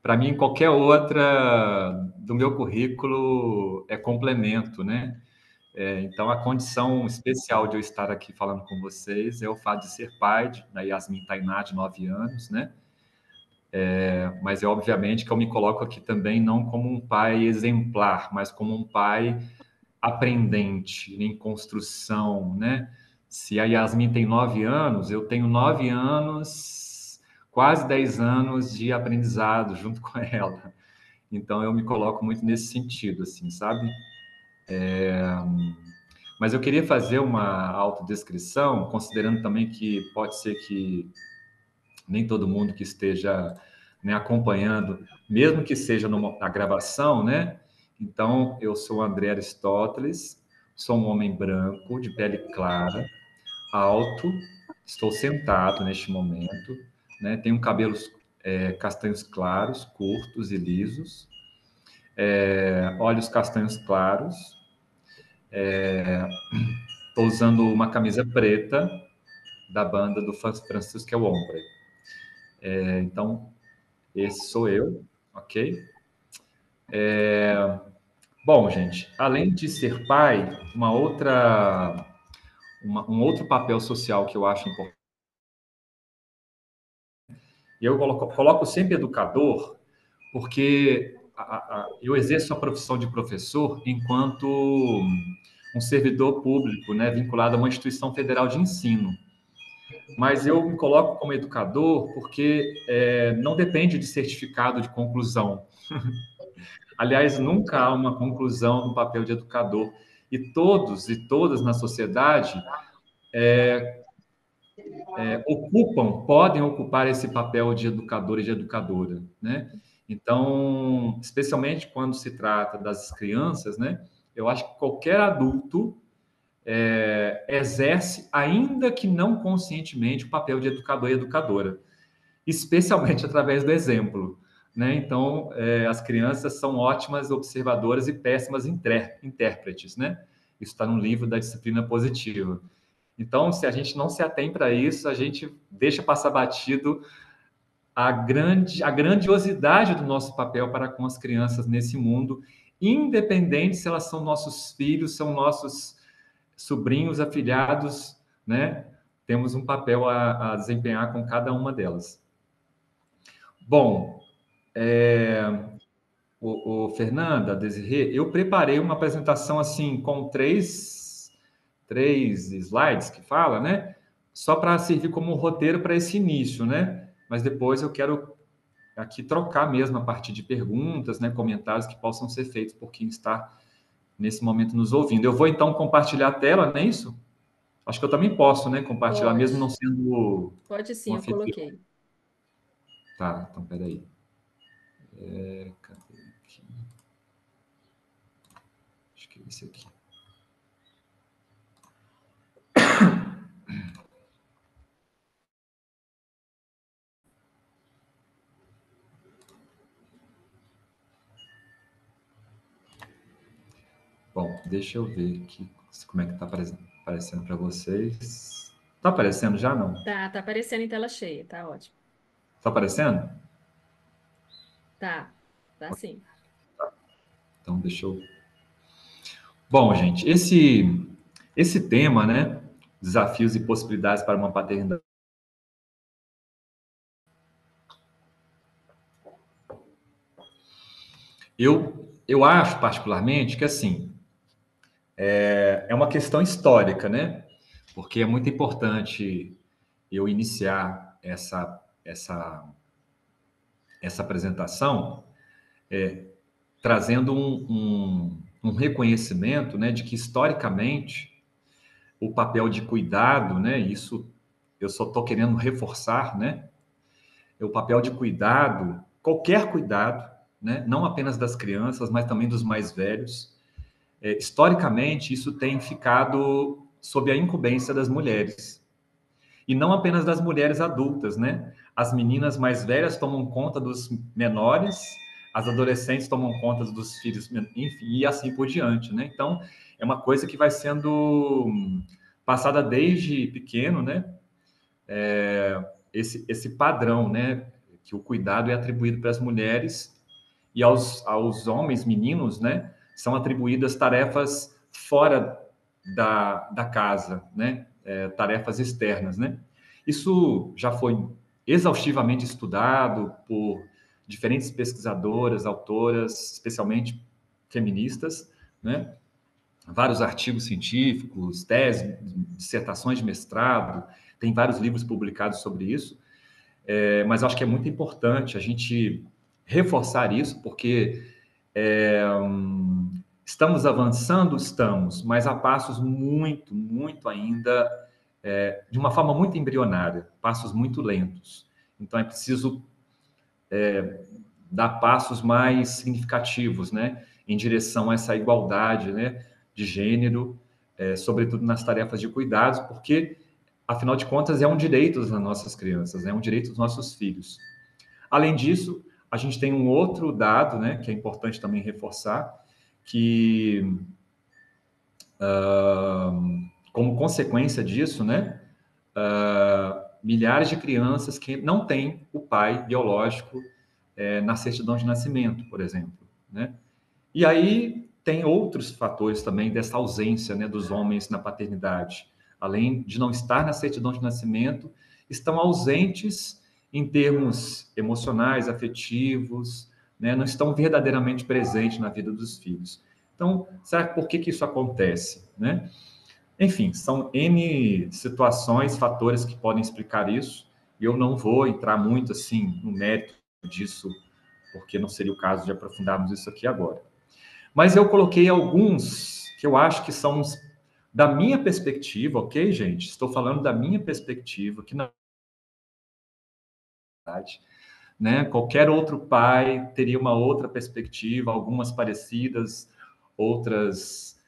Para mim, qualquer outra do meu currículo é complemento, né? Então, a condição especial de eu estar aqui falando com vocês é o fato de ser pai da Yasmin Tainá, de 9 anos, né? Mas obviamente que eu me coloco aqui também não como um pai exemplar, mas como um pai aprendente, em construção, né? Se a Yasmin tem 9 anos, eu tenho 9 anos, quase 10 anos de aprendizado junto com ela. Então, eu me coloco muito nesse sentido, assim, sabe? Mas eu queria fazer uma autodescrição, considerando também que pode ser que nem todo mundo que esteja, né, acompanhando, mesmo que seja na gravação, né? Então, eu sou o André Aristóteles, sou um homem branco, de pele clara, alto, estou sentado neste momento, né? Tenho cabelos castanhos claros, curtos e lisos, olhos castanhos claros, estou usando uma camisa preta da banda do Francisco El Hombre. Então, esse sou eu, ok? Bom, gente, além de ser pai, um outro papel social que eu acho importante, eu coloco sempre educador, porque eu exerço a profissão de professor enquanto um servidor público, né, vinculado a uma instituição federal de ensino. Mas eu me coloco como educador porque não depende de certificado de conclusão. Aliás, nunca há uma conclusão no papel de educador. E todos e todas na sociedade podem ocupar esse papel de educador e de educadora, né? Então, especialmente quando se trata das crianças, né? Eu acho que qualquer adulto exerce, ainda que não conscientemente, o papel de educador e educadora, especialmente através do exemplo, né? Então, as crianças são ótimas observadoras e péssimas intérpretes, né? Isso está no livro da disciplina positiva. Então, se a gente não se atém para isso, a gente deixa passar batido a grandiosidade do nosso papel para com as crianças nesse mundo, independente se elas são nossos filhos, são nossos sobrinhos, afilhados, né? Temos um papel a desempenhar com cada uma delas. Bom, Fernanda, Desirê, eu preparei uma apresentação assim com três slides que fala, né? Só para servir como roteiro para esse início, né? Mas depois eu quero aqui trocar mesmo a partir de perguntas, né? Comentários que possam ser feitos por quem está nesse momento nos ouvindo. Eu vou então compartilhar a tela, não é isso? Acho que eu também posso, né? Compartilhar, Pode. mesmo não sendo Pode sim, um eu anfitrião. coloquei. Tá, então peraí. Cadê aqui? Acho que é esse aqui. Bom, deixa eu ver aqui como é que está aparecendo para vocês. Está aparecendo já, não? Tá aparecendo em tela cheia, tá ótimo. Está aparecendo? Tá sim. Então, deixa eu... Bom, gente, esse tema, né? Desafios e possibilidades para uma paternidade. Eu acho, particularmente, que, assim, é uma questão histórica, né? Porque é muito importante eu iniciar essa apresentação trazendo um reconhecimento, né, de que, historicamente, o papel de cuidado, né, isso eu só estou querendo reforçar, né, o papel de cuidado, qualquer cuidado, né, não apenas das crianças, mas também dos mais velhos, historicamente, isso tem ficado sob a incumbência das mulheres. E não apenas das mulheres adultas, né? As meninas mais velhas tomam conta dos menores, as adolescentes tomam conta dos filhos, enfim, e assim por diante, né? Então, é uma coisa que vai sendo passada desde pequeno, né? Esse padrão, né? Que o cuidado é atribuído para as mulheres e aos homens, meninos, né? São atribuídas tarefas fora da casa, né? Tarefas externas, né? Isso já foi exaustivamente estudado por diferentes pesquisadoras, autoras, especialmente feministas, né? Vários artigos científicos, teses, dissertações de mestrado, tem vários livros publicados sobre isso, mas acho que é muito importante a gente reforçar isso, porque estamos avançando, estamos, mas a passos muito, muito ainda, de uma forma muito embrionária, passos muito lentos. Então, é preciso dar passos mais significativos, né, em direção a essa igualdade, né, de gênero, sobretudo nas tarefas de cuidados, porque, afinal de contas, é um direito das nossas crianças, é um direito dos nossos filhos. Além disso, a gente tem um outro dado, né, que é importante também reforçar, que, como consequência disso, né, milhares de crianças que não têm o pai biológico na certidão de nascimento, por exemplo, né? E aí tem outros fatores também dessa ausência, né, dos homens na paternidade. Além de não estar na certidão de nascimento, estão ausentes em termos emocionais, afetivos, né, não estão verdadeiramente presentes na vida dos filhos. Então, sabe por que isso acontece, né? Enfim, são N situações, fatores que podem explicar isso, e eu não vou entrar muito assim no mérito disso, porque não seria o caso de aprofundarmos isso aqui agora. Mas eu coloquei alguns que eu acho que são da minha perspectiva, ok, gente? Estou falando da minha perspectiva, que na verdade, né? Qualquer outro pai teria uma outra perspectiva, algumas parecidas, outras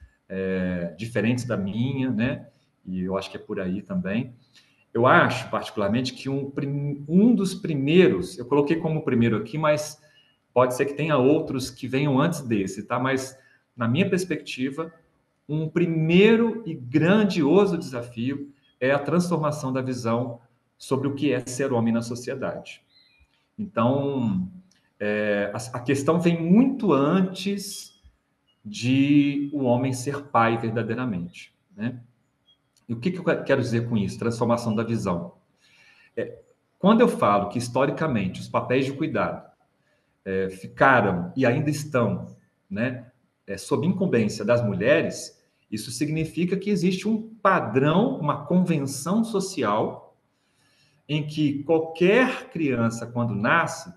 diferentes da minha, né? E eu acho que é por aí também. Eu acho, particularmente, que um dos primeiros, eu coloquei como primeiro aqui, mas pode ser que tenha outros que venham antes desse, tá? Mas, na minha perspectiva, um primeiro e grandioso desafio é a transformação da visão sobre o que é ser homem na sociedade. Então, a questão vem muito antes de o homem ser pai verdadeiramente, né? E o que eu quero dizer com isso? Transformação da visão. Quando eu falo que, historicamente, os papéis de cuidado ficaram e ainda estão, né, sob incumbência das mulheres, isso significa que existe um padrão, uma convenção social em que qualquer criança, quando nasce,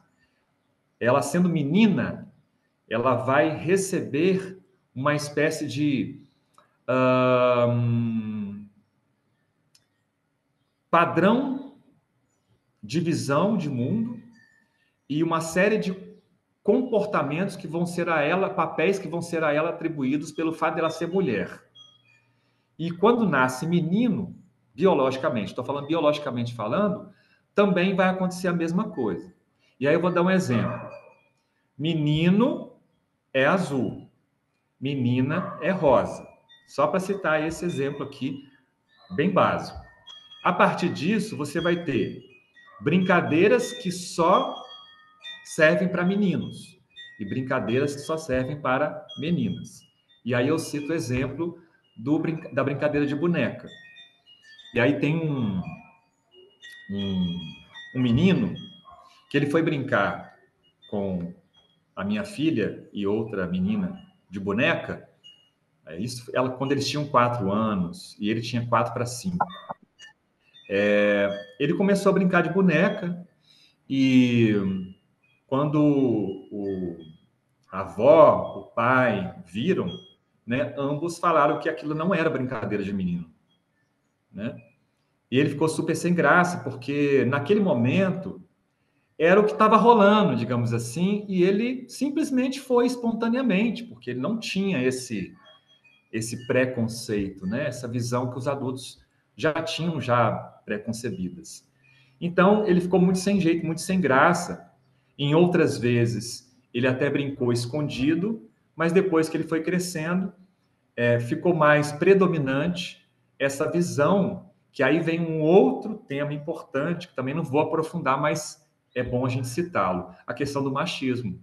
ela sendo menina, ela vai receber uma espécie de padrão de visão de mundo e uma série de comportamentos que vão ser a ela, papéis que vão ser a ela atribuídos pelo fato dela ser mulher. E quando nasce menino, biologicamente, estou falando biologicamente falando, também vai acontecer a mesma coisa. E aí eu vou dar um exemplo. Menino é azul, menina é rosa. Só para citar esse exemplo aqui, bem básico. A partir disso, você vai ter brincadeiras que só servem para meninos e brincadeiras que só servem para meninas. E aí eu cito o exemplo da brincadeira de boneca. E aí tem um menino que ele foi brincar com a minha filha e outra menina de boneca, quando eles tinham 4 anos e ele tinha 4 para 5. Ele começou a brincar de boneca e quando a avó, o pai viram, né, ambos falaram que aquilo não era brincadeira de menino, né? E ele ficou super sem graça, porque naquele momento era o que estava rolando, digamos assim, e ele simplesmente foi espontaneamente, porque ele não tinha esse preconceito, né? Essa visão que os adultos já tinham preconcebidas. Então, ele ficou muito sem jeito, muito sem graça. Em outras vezes, ele até brincou escondido, mas depois que ele foi crescendo, ficou mais predominante essa visão, que aí vem um outro tema importante, que também não vou aprofundar, mas é bom a gente citá-lo, a questão do machismo,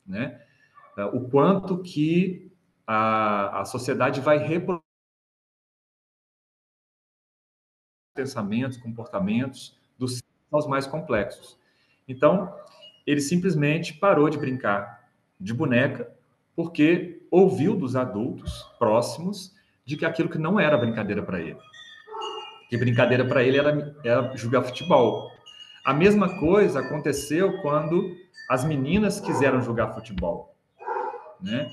né? O quanto que a sociedade vai reproduzir pensamentos, comportamentos dos seres aos mais complexos. Então, ele simplesmente parou de brincar de boneca porque ouviu dos adultos próximos de que aquilo que não era brincadeira para ele. Que brincadeira para ele era jogar futebol. A mesma coisa aconteceu quando as meninas quiseram jogar futebol, né?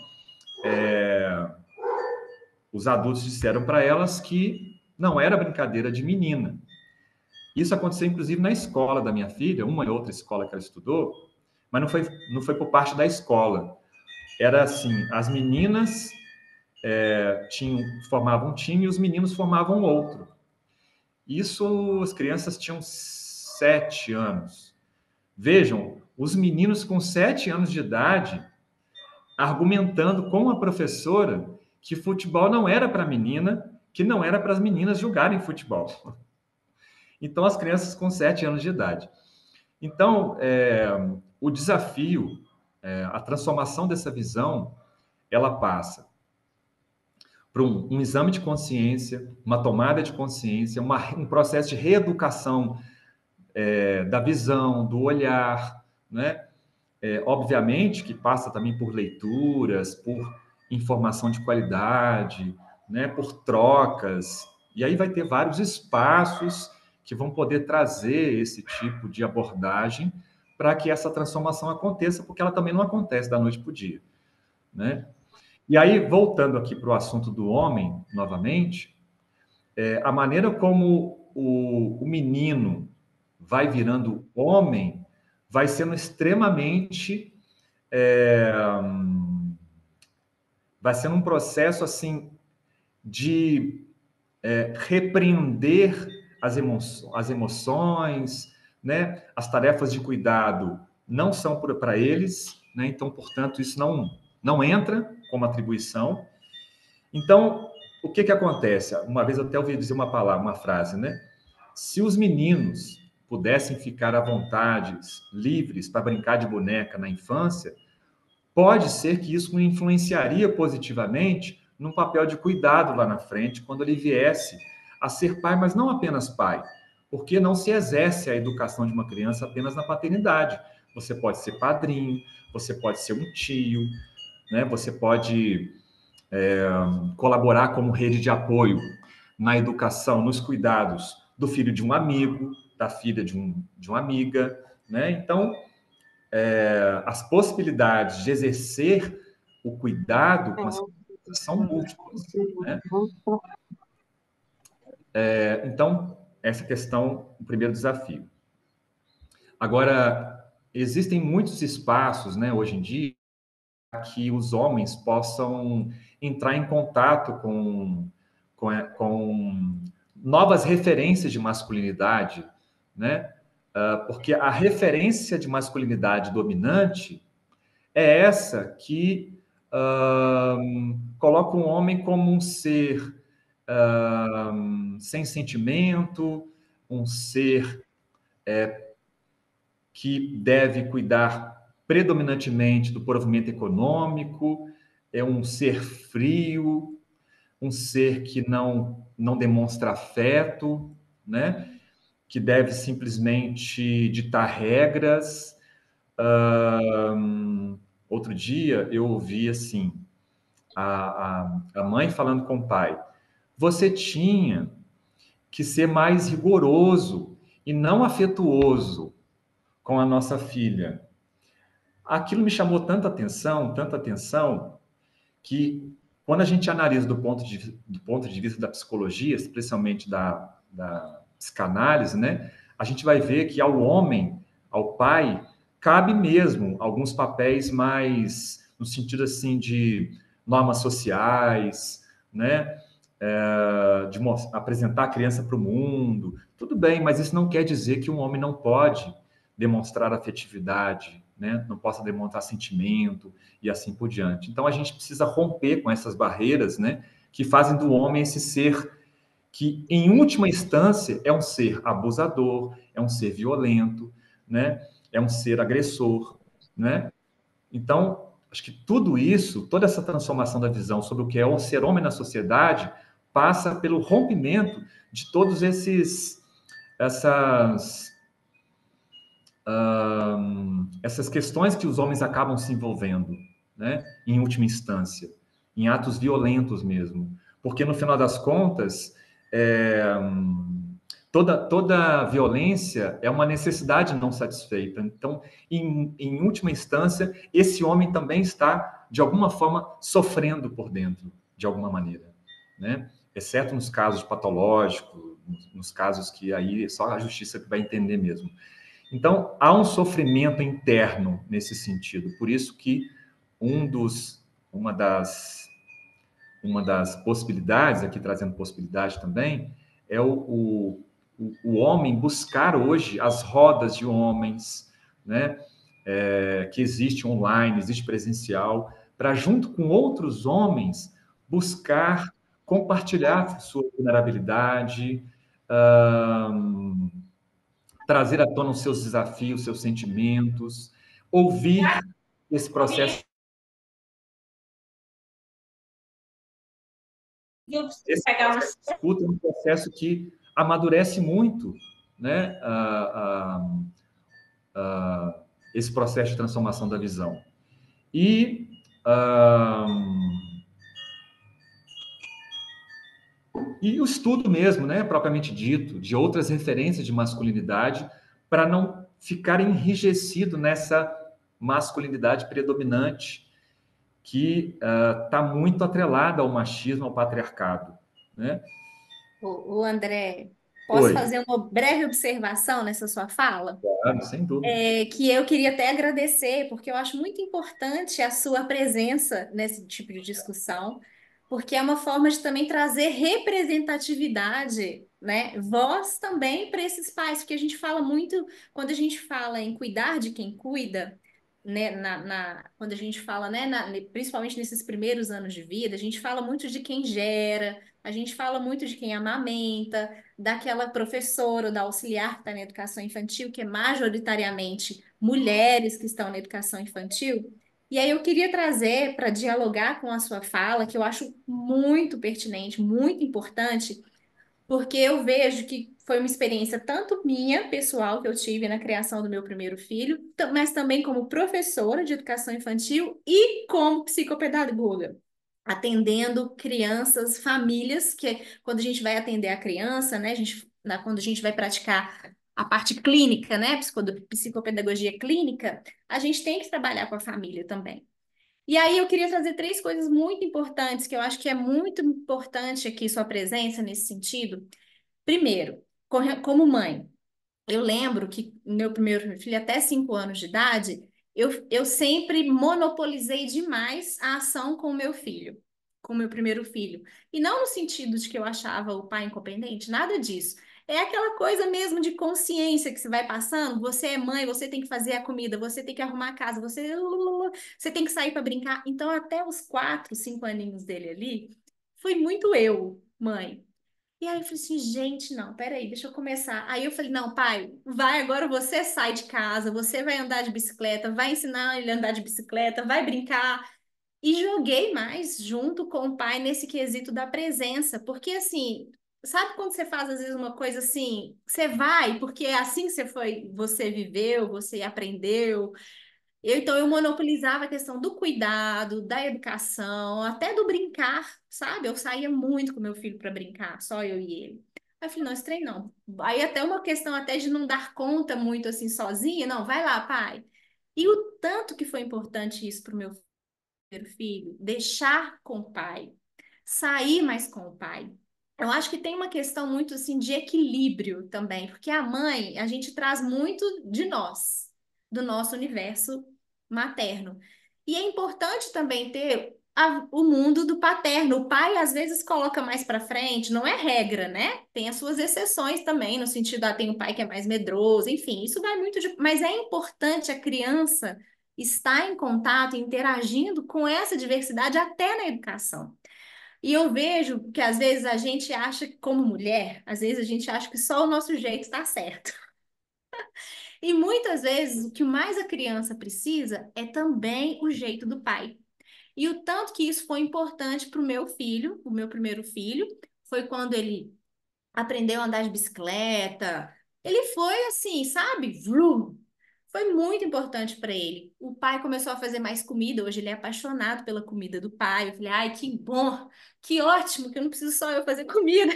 Os adultos disseram para elas que não era brincadeira de menina. Isso aconteceu, inclusive, na escola da minha filha, uma e outra escola que ela estudou, mas não foi por parte da escola. Era assim, as meninas formavam um time e os meninos formavam outro. Isso, as crianças tinham 7 anos. Vejam, os meninos com 7 anos de idade argumentando com a professora que futebol não era para menina, que não era para as meninas jogarem futebol. Então, as crianças com 7 anos de idade. Então, o desafio, a transformação dessa visão, ela passa por um exame de consciência, uma tomada de consciência, um processo de reeducação da visão, do olhar, né? Obviamente que passa também por leituras, por informação de qualidade, né? Por trocas, e aí vai ter vários espaços que vão poder trazer esse tipo de abordagem para que essa transformação aconteça, porque ela também não acontece da noite para o dia, né? E aí, voltando aqui para o assunto do homem, novamente, a maneira como o menino vai virando homem vai sendo extremamente... vai sendo um processo, assim, de repreender as emoções, né? As tarefas de cuidado não são para eles, né? Então, portanto, isso não entra como atribuição. Então, o que acontece? Uma vez eu até ouvi dizer uma frase, né? Se os meninos pudessem ficar à vontade, livres para brincar de boneca na infância, pode ser que isso influenciaria positivamente num papel de cuidado lá na frente, quando ele viesse a ser pai, mas não apenas pai, porque não se exerce a educação de uma criança apenas na paternidade. Você pode ser padrinho, você pode ser um tio, né? Você pode colaborar como rede de apoio na educação, nos cuidados do filho de um amigo, da filha de uma amiga, né? Então, as possibilidades de exercer o cuidado com as crianças são múltiplas, né? Então, essa questão, o primeiro desafio. Agora, existem muitos espaços, né, hoje em dia, que os homens possam entrar em contato com novas referências de masculinidade, né? Porque a referência de masculinidade dominante é essa que coloca um homem como um ser sem sentimento, um ser que deve cuidar predominantemente do provimento econômico, é um ser frio, um ser que não demonstra afeto, né? Que deve simplesmente ditar regras. Outro dia eu ouvi assim, a mãe falando com o pai, você tinha que ser mais rigoroso e não afetuoso com a nossa filha. Aquilo me chamou tanta atenção, que quando a gente analisa do ponto de vista da psicologia, especialmente da psicanálise, né, a gente vai ver que ao homem, ao pai, cabe mesmo alguns papéis mais no sentido assim de normas sociais, né, de apresentar a criança para o mundo. Tudo bem, mas isso não quer dizer que um homem não pode demonstrar afetividade, né? Não possa demonstrar sentimento e assim por diante. Então, a gente precisa romper com essas barreiras, né? Que fazem do homem esse ser que, em última instância, é um ser abusador, é um ser violento, né? É um ser agressor, né? Então, acho que tudo isso, toda essa transformação da visão sobre o que é o ser homem na sociedade, passa pelo rompimento de todos essas questões que os homens acabam se envolvendo, né? Em última instância, em atos violentos mesmo. Porque, no final das contas, toda violência é uma necessidade não satisfeita. Então, em última instância, esse homem também está, de alguma forma, sofrendo por dentro, de alguma maneira, né? Exceto nos casos patológicos, nos casos que aí só a justiça vai entender mesmo. Então, há um sofrimento interno nesse sentido. Por isso que uma das possibilidades, aqui trazendo possibilidade também, é o homem buscar hoje as rodas de homens, né? Que existe online, existe presencial, para junto com outros homens buscar compartilhar sua vulnerabilidade, trazer à tona os seus desafios, seus sentimentos, ouvir esse processo. Esse processo de escuta é um processo que amadurece muito, né? Esse processo de transformação da visão. E o estudo mesmo, né, propriamente dito, de outras referências de masculinidade, para não ficar enrijecido nessa masculinidade predominante que está muito atrelada ao machismo, ao patriarcado, né? O André, posso Oi, fazer uma breve observação nessa sua fala? claro, sem dúvida. Que eu queria até agradecer, porque eu acho muito importante a sua presença nesse tipo de discussão, porque é uma forma de também trazer representatividade, né? Voz também para esses pais, porque a gente fala muito, quando a gente fala em cuidar de quem cuida, né, quando a gente fala, né, principalmente nesses primeiros anos de vida, a gente fala muito de quem gera, a gente fala muito de quem amamenta, daquela professora ou da auxiliar que está na educação infantil, que é majoritariamente mulheres que estão na educação infantil. E aí eu queria trazer para dialogar com a sua fala, que eu acho muito pertinente, muito importante, porque eu vejo que foi uma experiência tanto minha, pessoal, que eu tive na criação do meu primeiro filho, mas também como professora de educação infantil e como psicopedagoga, atendendo crianças, famílias, que quando a gente vai atender a criança, né, quando a gente vai praticar a parte clínica, né, psicopedagogia clínica, a gente tem que trabalhar com a família também. E aí eu queria trazer três coisas muito importantes, que eu acho que é muito importante aqui sua presença nesse sentido. Primeiro, como mãe, eu lembro que meu primeiro filho, até 5 anos de idade, eu sempre monopolizei demais a ação com o meu filho, com o meu primeiro filho. E não no sentido de que eu achava o pai incompetente, nada disso. É aquela coisa mesmo de consciência que você vai passando. Você é mãe, você tem que fazer a comida, você tem que arrumar a casa, você tem que sair para brincar. Então, até os 4, 5 aninhos dele ali, fui muito eu, mãe. E aí eu falei assim, gente, não, peraí, deixa eu começar. Aí eu falei, não, pai, vai agora você sai de casa, você vai andar de bicicleta, vai ensinar ele a andar de bicicleta, vai brincar. E joguei mais junto com o pai nesse quesito da presença, porque assim, sabe quando você faz às vezes uma coisa assim, você vai, porque é assim que você foi, você viveu, você aprendeu, então, eu monopolizava a questão do cuidado, da educação, até do brincar, sabe? Eu saía muito com meu filho para brincar, só eu e ele. Aí eu falei, não, esse trem não. Aí até uma questão até de não dar conta muito assim sozinha, não, vai lá, pai. E o tanto que foi importante isso para o meu primeiro filho, deixar com o pai, sair mais com o pai. Eu acho que tem uma questão muito assim de equilíbrio também, porque a mãe, a gente traz muito de nós, do nosso universo materno. E é importante também ter o mundo do paterno. O pai às vezes coloca mais para frente, não é regra, né? Tem as suas exceções também, no sentido, tem um pai que é mais medroso, enfim, isso vai muito de... Mas é importante a criança estar em contato, interagindo com essa diversidade até na educação. E eu vejo que às vezes a gente acha que, como mulher, às vezes a gente acha que só o nosso jeito está certo. E muitas vezes o que mais a criança precisa é também o jeito do pai. E o tanto que isso foi importante para o meu filho, o meu primeiro filho, foi quando ele aprendeu a andar de bicicleta. Ele foi assim, sabe? Vrum. Foi muito importante para ele. O pai começou a fazer mais comida. Hoje ele é apaixonado pela comida do pai. Eu falei, ai, que bom, que ótimo, que eu não preciso só eu fazer comida.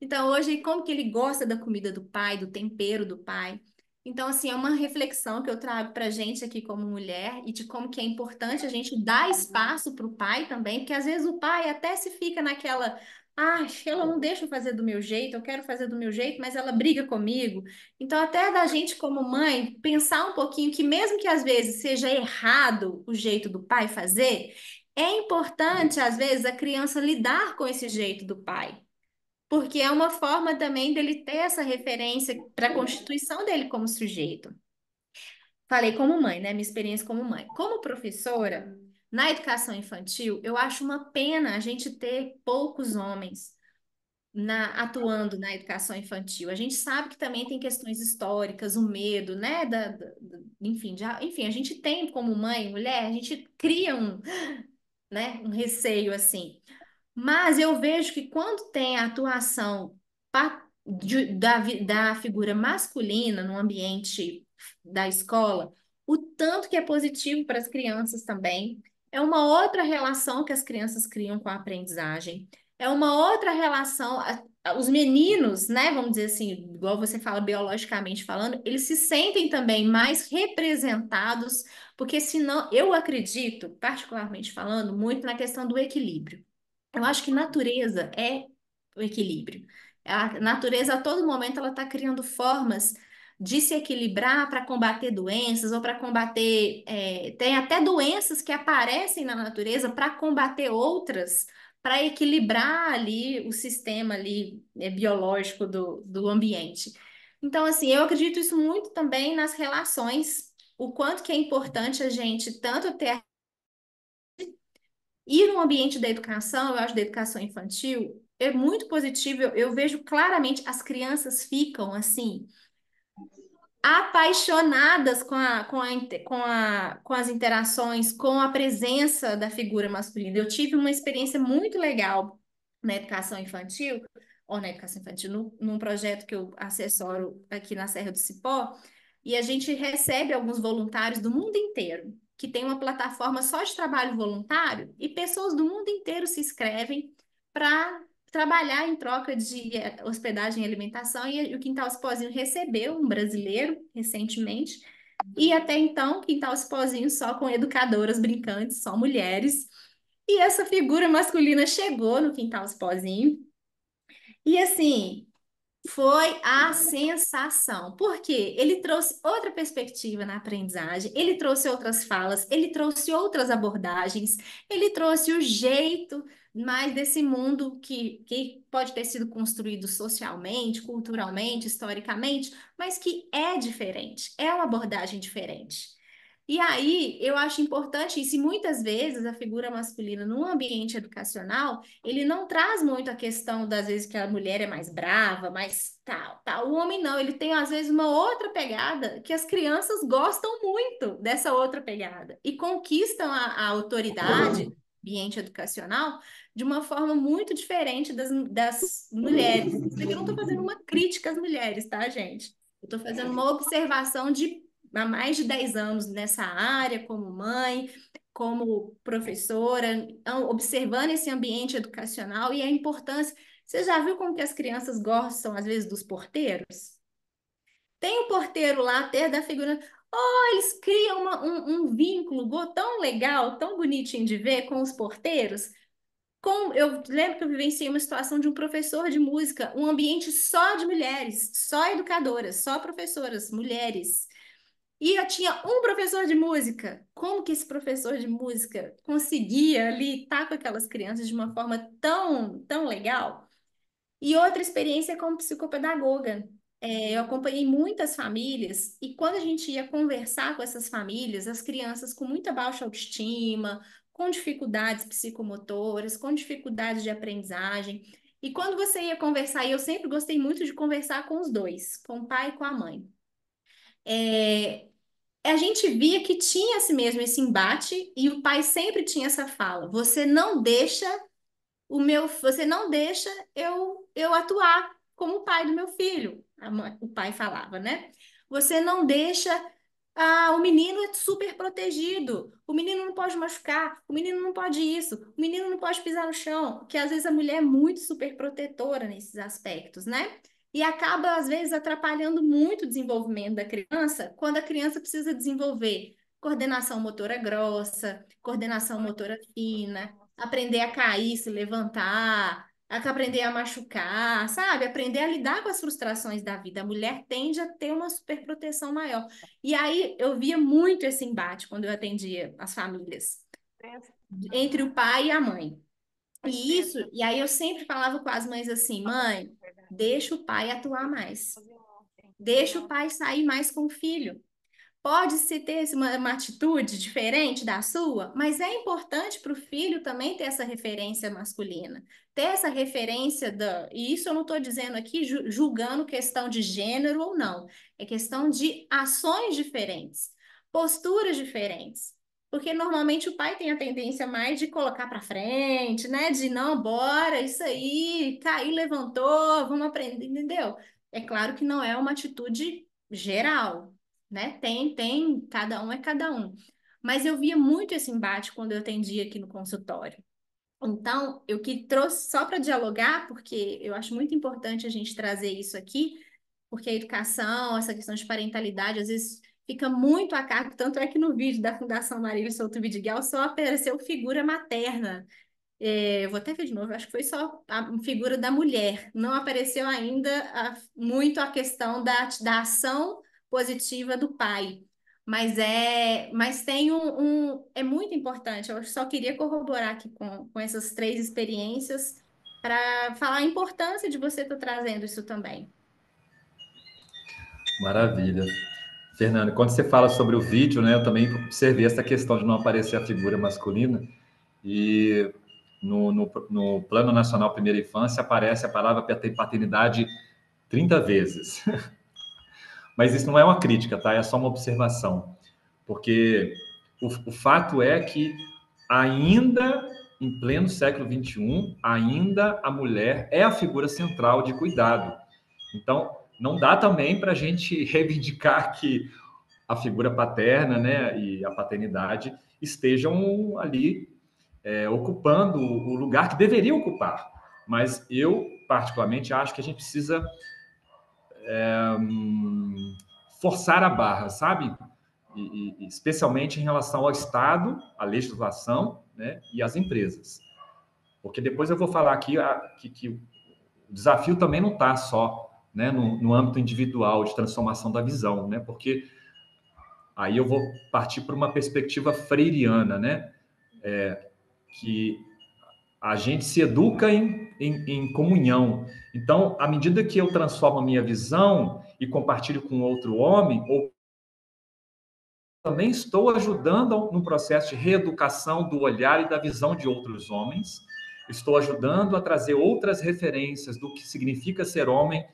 Então, hoje, como que ele gosta da comida do pai, do tempero do pai? Então, assim, é uma reflexão que eu trago para a gente aqui como mulher e de como que é importante a gente dar espaço para o pai também, porque às vezes o pai até se fica naquela, ah, ela não deixa eu fazer do meu jeito, eu quero fazer do meu jeito, mas ela briga comigo. Então, até da gente como mãe, pensar um pouquinho que mesmo que às vezes seja errado o jeito do pai fazer, é importante, às vezes, a criança lidar com esse jeito do pai. Porque é uma forma também dele ter essa referência para a constituição dele como sujeito. Falei como mãe, né? Minha experiência como mãe. Como professora, na educação infantil, eu acho uma pena a gente ter poucos homens atuando na educação infantil. A gente sabe que também tem questões históricas, o medo, né? Enfim, a gente tem como mãe, mulher, a gente cria né, um receio assim. Mas eu vejo que quando tem a atuação da figura masculina no ambiente da escola, o tanto que é positivo para as crianças também. É uma outra relação que as crianças criam com a aprendizagem. É uma outra relação. Os meninos, né, vamos dizer assim, igual você fala biologicamente falando, eles se sentem também mais representados, porque senão, eu acredito, particularmente falando, muito na questão do equilíbrio. Eu acho que natureza é o equilíbrio. A natureza, a todo momento, ela está criando formas de se equilibrar para combater doenças ou para combater. Tem até doenças que aparecem na natureza para combater outras, para equilibrar ali o sistema ali, biológico do ambiente. Então, assim, eu acredito isso muito também nas relações, o quanto que é importante a gente tanto ter e no ambiente da educação, eu acho da educação infantil, é muito positivo. Eu vejo claramente as crianças ficam assim apaixonadas com as interações, com a presença da figura masculina. Eu tive uma experiência muito legal na educação infantil, ou na educação infantil, num projeto que eu assessoro aqui na Serra do Cipó, e a gente recebe alguns voluntários do mundo inteiro, que tem uma plataforma só de trabalho voluntário, e pessoas do mundo inteiro se inscrevem para trabalhar em troca de hospedagem e alimentação, e o Quintal Cipozinho recebeu um brasileiro recentemente, e até então, Quintal Cipozinho só com educadoras brincantes, só mulheres, e essa figura masculina chegou no Quintal Cipozinho, e assim, foi a sensação, porque ele trouxe outra perspectiva na aprendizagem, ele trouxe outras falas, ele trouxe outras abordagens, ele trouxe o jeito mais desse mundo que pode ter sido construído socialmente, culturalmente, historicamente, mas que é diferente, é uma abordagem diferente. E aí, eu acho importante isso, e muitas vezes a figura masculina no ambiente educacional, ele não traz muito a questão das vezes que a mulher é mais brava, mais tal, tal. O homem não, ele tem às vezes uma outra pegada que as crianças gostam muito dessa outra pegada e conquistam a autoridade do ambiente educacional de uma forma muito diferente das mulheres. Isso aqui eu não estou fazendo uma crítica às mulheres, tá, gente? Eu estou fazendo uma observação de há mais de 10 anos nessa área, como mãe, como professora, então, observando esse ambiente educacional e a importância. Você já viu como que as crianças gostam, às vezes, dos porteiros? Tem um porteiro lá, até da figura. Oh, eles criam um vínculo tão legal, tão bonitinho de ver com os porteiros. Eu lembro que eu vivenciei uma situação de um professor de música, um ambiente só de mulheres, só educadoras, só professoras, mulheres. E eu tinha um professor de música. Como que esse professor de música conseguia ali estar com aquelas crianças de uma forma tão, tão legal? E outra experiência como psicopedagoga. Eu acompanhei muitas famílias e quando a gente ia conversar com essas famílias, as crianças com muita baixa autoestima, com dificuldades psicomotoras, com dificuldades de aprendizagem. E quando você ia conversar, e eu sempre gostei muito de conversar com os dois, com o pai e com a mãe. A gente via que tinha esse mesmo esse embate e o pai sempre tinha essa fala: você não deixa eu atuar como o pai do meu filho. O pai falava, né? Você não deixa Ah, o menino é super protegido. O menino não pode machucar. O menino não pode isso. O menino não pode pisar no chão. Porque às vezes a mulher é muito super protetora nesses aspectos, né? E acaba, às vezes, atrapalhando muito o desenvolvimento da criança quando a criança precisa desenvolver coordenação motora grossa, coordenação motora fina, aprender a cair, se levantar, aprender a machucar, sabe? Aprender a lidar com as frustrações da vida. A mulher tende a ter uma superproteção maior. E aí eu via muito esse embate quando eu atendia as famílias, entre o pai e a mãe. E aí eu sempre falava com as mães assim, mãe, deixa o pai atuar mais. Deixa o pai sair mais com o filho. Pode-se ter uma atitude diferente da sua, mas é importante para o filho também ter essa referência masculina, ter essa referência da. E isso eu não estou dizendo aqui julgando questão de gênero ou não, é questão de ações diferentes, posturas diferentes. Porque normalmente o pai tem a tendência mais de colocar para frente, né? De não, bora, isso aí, caiu, levantou, vamos aprender, entendeu? É claro que não é uma atitude geral, né? Cada um é cada um. Mas eu via muito esse embate quando eu atendia aqui no consultório. Então, eu que trouxe só para dialogar, porque eu acho muito importante a gente trazer isso aqui, porque a educação, essa questão de parentalidade, às vezes fica muito a cargo, tanto é que no vídeo da Fundação Marília Souto Vidigal só apareceu figura materna. Eu vou até ver de novo, acho que foi só a figura da mulher. Não apareceu ainda muito a questão da ação positiva do pai. Mas tem é muito importante. Eu só queria corroborar aqui com essas três experiências para falar a importância de você estar trazendo isso também. Maravilha. Fernando, quando você fala sobre o vídeo, né, eu também observei essa questão de não aparecer a figura masculina e no Plano Nacional Primeira Infância aparece a palavra paternidade 30 vezes. Mas isso não é uma crítica, tá? É só uma observação. Porque o fato é que ainda em pleno século XXI, ainda a mulher é a figura central de cuidado. Então, não dá também para a gente reivindicar que a figura paterna, né, e a paternidade estejam ali ocupando o lugar que deveriam ocupar. Mas eu, particularmente, acho que a gente precisa forçar a barra, sabe? E especialmente em relação ao Estado, à legislação, né, e às empresas. Porque depois eu vou falar aqui que o desafio também não está só, né, no âmbito individual de transformação da visão, né? Porque aí eu vou partir para uma perspectiva freiriana, né? Que a gente se educa em comunhão. Então, à medida que eu transformo a minha visão e compartilho com outro homem, ou também estou ajudando no processo de reeducação do olhar e da visão de outros homens. Estou ajudando a trazer outras referências do que significa ser homem,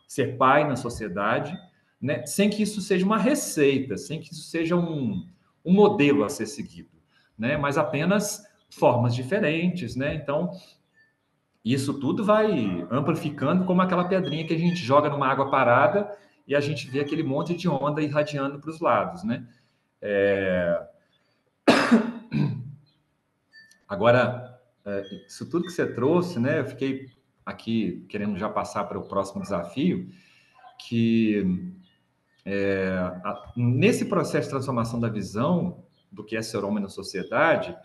ser pai na sociedade, né? Sem que isso seja uma receita, sem que isso seja um modelo a ser seguido, né? Mas apenas formas diferentes, né? Então, isso tudo vai amplificando como aquela pedrinha que a gente joga numa água parada e a gente vê aquele monte de onda irradiando para os lados, né? Agora, isso tudo que você trouxe, né? Eu fiquei aqui querendo já passar para o próximo desafio, que nesse processo de transformação da visão do que é ser homem na sociedade,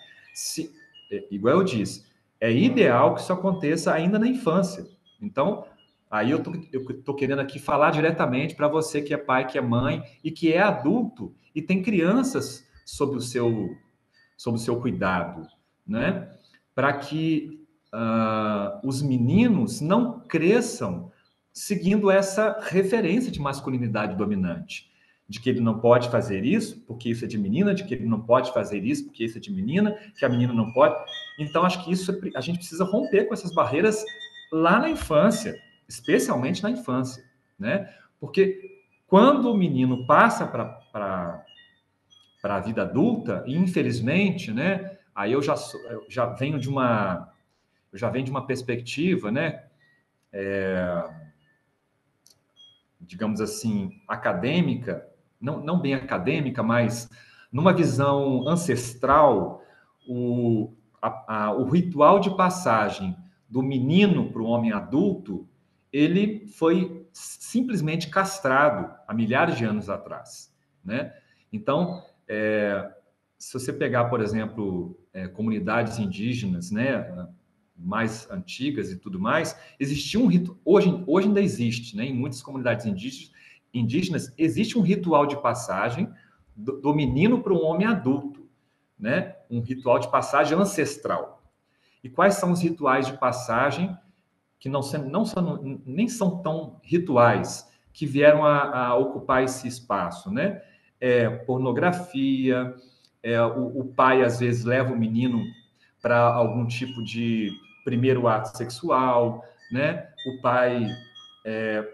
igual eu disse, é ideal que isso aconteça ainda na infância. Então, aí eu tô querendo aqui falar diretamente para você que é pai, que é mãe e que é adulto e tem crianças sob o seu cuidado, né? Para que os meninos não cresçam seguindo essa referência de masculinidade dominante, de que ele não pode fazer isso porque isso é de menina, de que ele não pode fazer isso porque isso é de menina, que a menina não pode. Então, acho que isso a gente precisa romper com essas barreiras lá na infância, especialmente na infância, né? Porque quando o menino passa para a vida adulta, e infelizmente, né? Aí eu já venho de uma perspectiva, né? Digamos assim, acadêmica, não bem acadêmica, mas numa visão ancestral, o ritual de passagem do menino para o homem adulto, ele foi simplesmente castrado há milhares de anos atrás, né? Então, se você pegar, por exemplo, comunidades indígenas, né, mais antigas e tudo mais, existia um rito, hoje ainda existe, né, em muitas comunidades indígenas existe um ritual de passagem do menino para um homem adulto, né, um ritual de passagem ancestral. E quais são os rituais de passagem que nem são tão rituais, que vieram a ocupar esse espaço, né? Pornografia, o pai às vezes leva o menino para algum tipo de primeiro ato sexual, né? O pai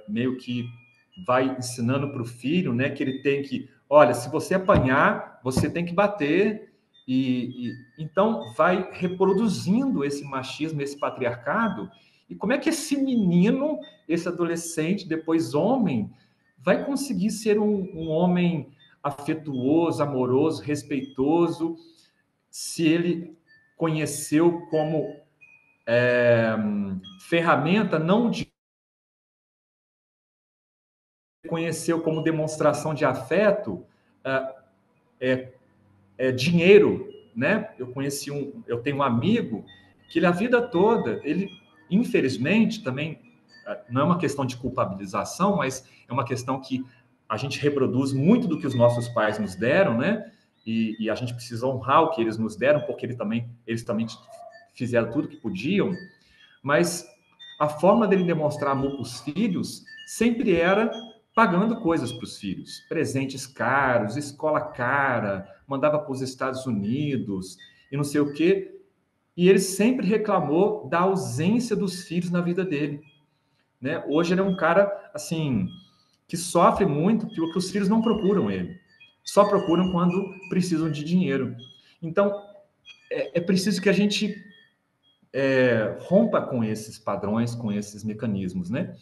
meio que vai ensinando para o filho, né, que ele tem que, olha, se você apanhar, você tem que bater, então vai reproduzindo esse machismo, esse patriarcado. E como é que esse menino, esse adolescente, depois homem, vai conseguir ser um homem afetuoso, amoroso, respeitoso, se ele conheceu como ferramenta, não de conheceu como demonstração de afeto, dinheiro, né? Eu tenho um amigo que ele, a vida toda, ele, infelizmente, também não é uma questão de culpabilização, mas é uma questão que a gente reproduz muito do que os nossos pais nos deram, né? E a gente precisa honrar o que eles nos deram, porque eles também fizeram tudo que podiam, mas a forma dele demonstrar amor para os filhos sempre era pagando coisas para os filhos, presentes caros, escola cara, mandava para os Estados Unidos e não sei o quê. E ele sempre reclamou da ausência dos filhos na vida dele, né? Hoje ele é um cara assim que sofre muito porque os filhos não procuram ele, só procuram quando precisam de dinheiro. Então é preciso que a gente rompa com esses padrões, com esses mecanismos, né?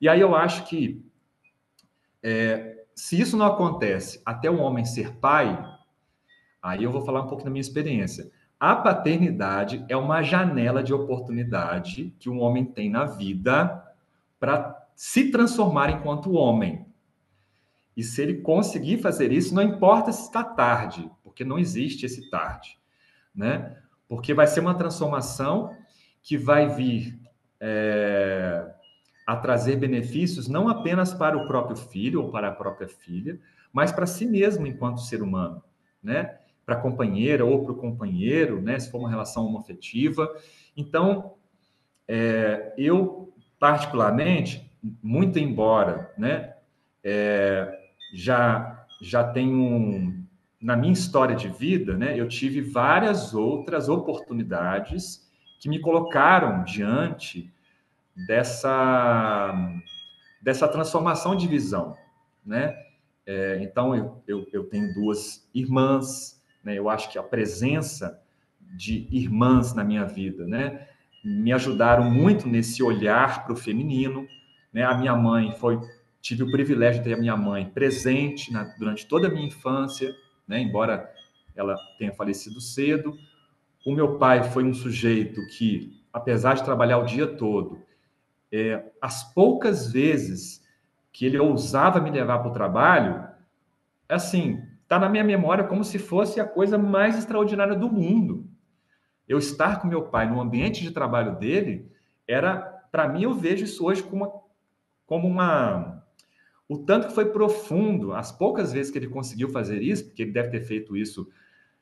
E aí eu acho que se isso não acontece até o homem ser pai, aí eu vou falar um pouco da minha experiência. A paternidade é uma janela de oportunidade que um homem tem na vida para se transformar enquanto homem. E se ele conseguir fazer isso, não importa se está tarde, porque não existe esse tarde, né? Porque vai ser uma transformação que vai vir a trazer benefícios não apenas para o próprio filho ou para a própria filha, mas para si mesmo enquanto ser humano, né? Para a companheira ou para o companheiro, né? Se for uma relação homoafetiva. Então, eu particularmente, muito embora, né? Já tenho na minha história de vida, né? Eu tive várias outras oportunidades que me colocaram diante dessa transformação de visão, né? Então, eu tenho duas irmãs, né? Eu acho que a presença de irmãs na minha vida, né, me ajudaram muito nesse olhar para o feminino, né? A minha mãe tive o privilégio de ter a minha mãe presente durante toda a minha infância, né? Embora ela tenha falecido cedo. O meu pai foi um sujeito que, apesar de trabalhar o dia todo, as poucas vezes que ele ousava me levar para o trabalho, assim, está na minha memória como se fosse a coisa mais extraordinária do mundo. Eu estar com meu pai no ambiente de trabalho dele, para mim, eu vejo isso hoje como o tanto que foi profundo, as poucas vezes que ele conseguiu fazer isso, porque ele deve ter feito isso,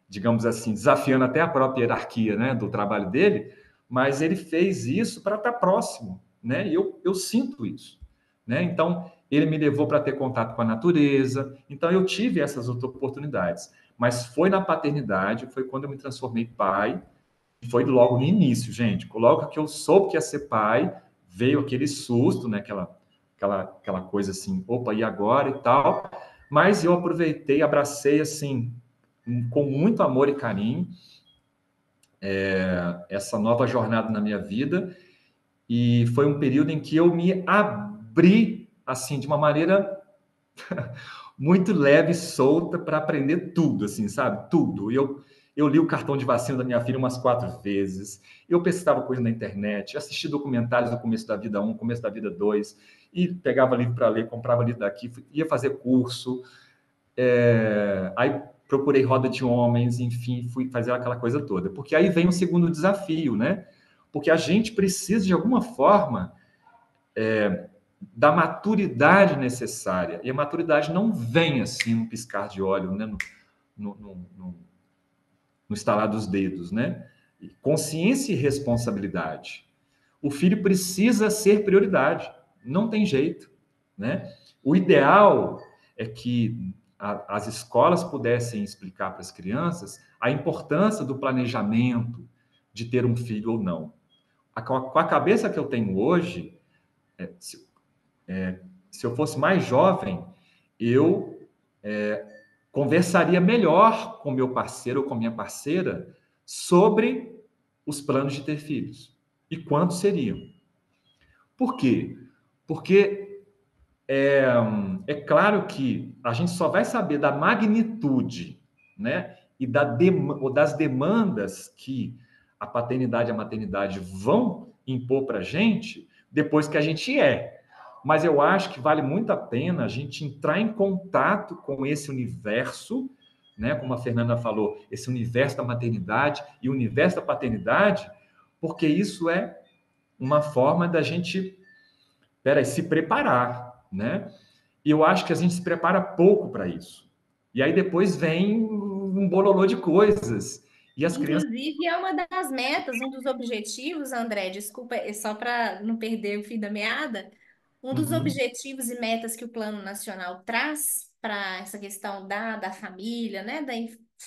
digamos assim, desafiando até a própria hierarquia, né, do trabalho dele, mas ele fez isso para estar próximo, né? E eu sinto isso, né? Então, ele me levou para ter contato com a natureza. Então, eu tive essas outras oportunidades. Mas foi na paternidade, foi quando eu me transformei pai, foi logo no início, gente. Logo que eu soube que ia ser pai, veio aquele susto, né? Aquela coisa assim, opa, e agora e tal. Mas eu aproveitei, abracei assim, com muito amor e carinho, essa nova jornada na minha vida. E foi um período em que eu me abri, assim, de uma maneira muito leve e solta para aprender tudo, assim, sabe? Tudo. Eu li o cartão de vacina da minha filha umas 4 vezes, eu pesquisava coisa na internet, assisti documentários do começo da vida 1, começo da vida 2, e pegava livro para ler, comprava livro daqui, ia fazer curso, aí procurei roda de homens, enfim, fui fazer aquela coisa toda. Porque aí vem o segundo desafio, né? Porque a gente precisa, de alguma forma, da maturidade necessária. E a maturidade não vem assim no piscar de olhos, né? No estalar dos dedos, né? Consciência e responsabilidade. O filho precisa ser prioridade, não tem jeito, né? O ideal é que as escolas pudessem explicar para as crianças a importância do planejamento de ter um filho ou não. Com a cabeça que eu tenho hoje, se eu fosse mais jovem, eu conversaria melhor com meu parceiro ou com minha parceira sobre os planos de ter filhos e quantos seriam. Por quê? Porque é claro que a gente só vai saber da magnitude, né, e das demandas que a paternidade e a maternidade vão impor para a gente depois que a gente Mas eu acho que vale muito a pena a gente entrar em contato com esse universo, né, como a Fernanda falou, esse universo da maternidade e o universo da paternidade, porque isso é uma forma da gente, se preparar, né? E eu acho que a gente se prepara pouco para isso. E aí depois vem um bololô de coisas. E as crianças. Inclusive, é uma das metas, um dos objetivos, André, desculpa, é só para não perder o fio da meada. Um dos Uhum. objetivos e metas que o Plano Nacional traz para essa questão da família, né,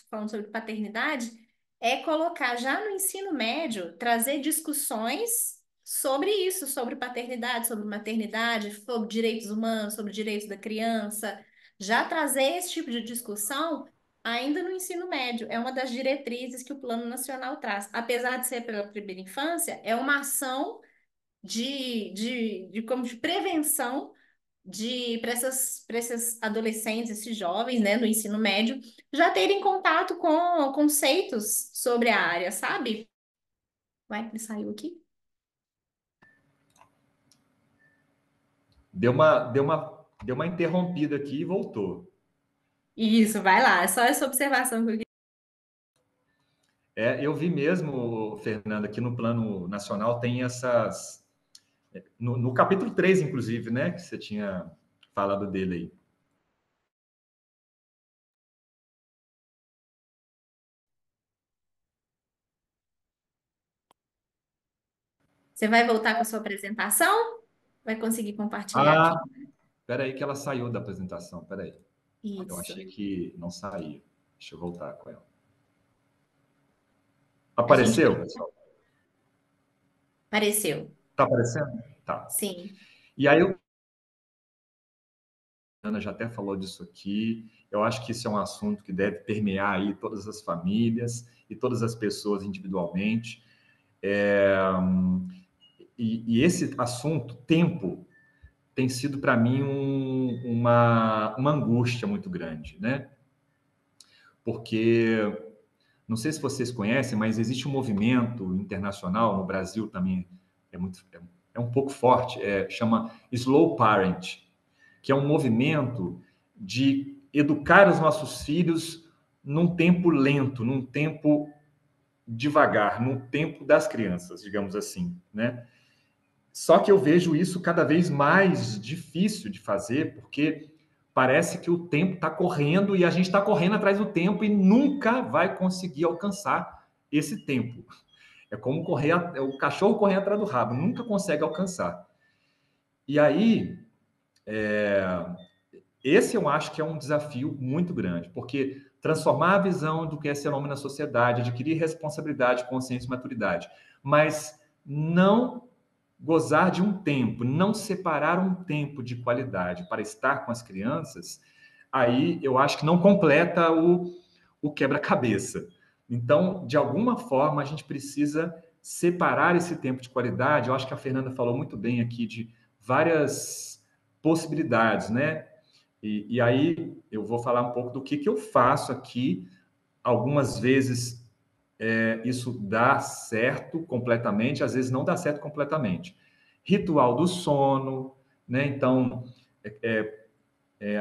falando sobre paternidade, é colocar já no ensino médio, trazer discussões sobre isso, sobre paternidade, sobre maternidade, sobre direitos humanos, sobre direitos da criança, já trazer esse tipo de discussão ainda no ensino médio. É uma das diretrizes que o Plano Nacional traz. Apesar de ser pela primeira infância, é uma ação como de prevenção para esses adolescentes, esses jovens, né, no ensino médio, já terem contato com conceitos sobre a área, sabe? Vai, me saiu aqui? Deu uma interrompida aqui e voltou. Isso, vai lá. É só essa observação que eu queria. Eu vi mesmo, Fernanda, que no Plano Nacional tem essas. No capítulo 3, inclusive, né? Que você tinha falado dele aí. Você vai voltar com a sua apresentação? Vai conseguir compartilhar Ah, aqui? peraí que ela saiu da apresentação, peraí. Eu Isso. achei que não saía. Deixa eu voltar com ela. A gente Apareceu, pessoal? apareceu. Tá aparecendo? Tá. Sim. E aí, a Ana já até falou disso aqui. Eu acho que isso é um assunto que deve permear aí todas as famílias e todas as pessoas individualmente. E esse assunto, tempo, tem sido para mim uma angústia muito grande, né? Porque, não sei se vocês conhecem, mas existe um movimento internacional, no Brasil também é um pouco forte, chama Slow Parent, que é um movimento de educar os nossos filhos num tempo lento, num tempo devagar, num tempo das crianças, digamos assim, né? Só que eu vejo isso cada vez mais difícil de fazer, porque parece que o tempo está correndo e a gente está correndo atrás do tempo e nunca vai conseguir alcançar esse tempo. É como o cachorro correr atrás do rabo, nunca consegue alcançar. E aí, esse eu acho que é um desafio muito grande, porque transformar a visão do que é ser homem na sociedade, adquirir responsabilidade, consciência e maturidade, mas não gozar de um tempo, não separar um tempo de qualidade para estar com as crianças, aí eu acho que não completa o quebra-cabeça. Então, de alguma forma, a gente precisa separar esse tempo de qualidade. Eu acho que a Fernanda falou muito bem aqui de várias possibilidades, né? E aí eu vou falar um pouco do que eu faço aqui. Algumas vezes isso dá certo completamente, às vezes não dá certo completamente. Ritual do sono, né? Então,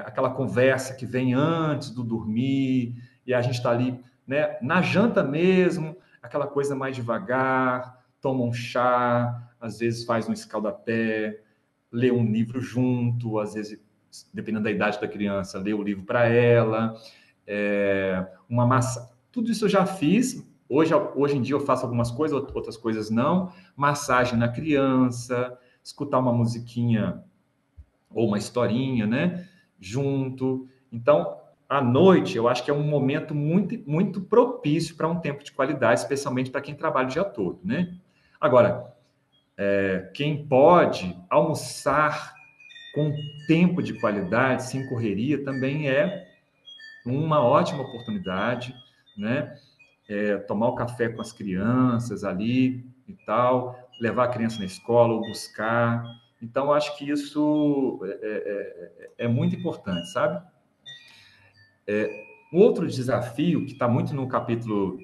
aquela conversa que vem antes do dormir, e a gente está ali, né, na janta mesmo, aquela coisa mais devagar, toma um chá, às vezes faz um escaldapé, lê um livro junto, às vezes, dependendo da idade da criança, lê o livro para ela, uma massa. Tudo isso eu já fiz. Hoje em dia eu faço algumas coisas, outras coisas não. Massagem na criança, escutar uma musiquinha ou uma historinha, né? Junto. Então, à noite, eu acho que é um momento muito, muito propício para um tempo de qualidade, especialmente para quem trabalha o dia todo, né? Agora, quem pode almoçar com tempo de qualidade, sem correria, também é uma ótima oportunidade, né? Tomar o café com as crianças ali e tal, levar a criança na escola ou buscar. Então, acho que isso é muito importante, sabe? Um outro desafio, que está muito no capítulo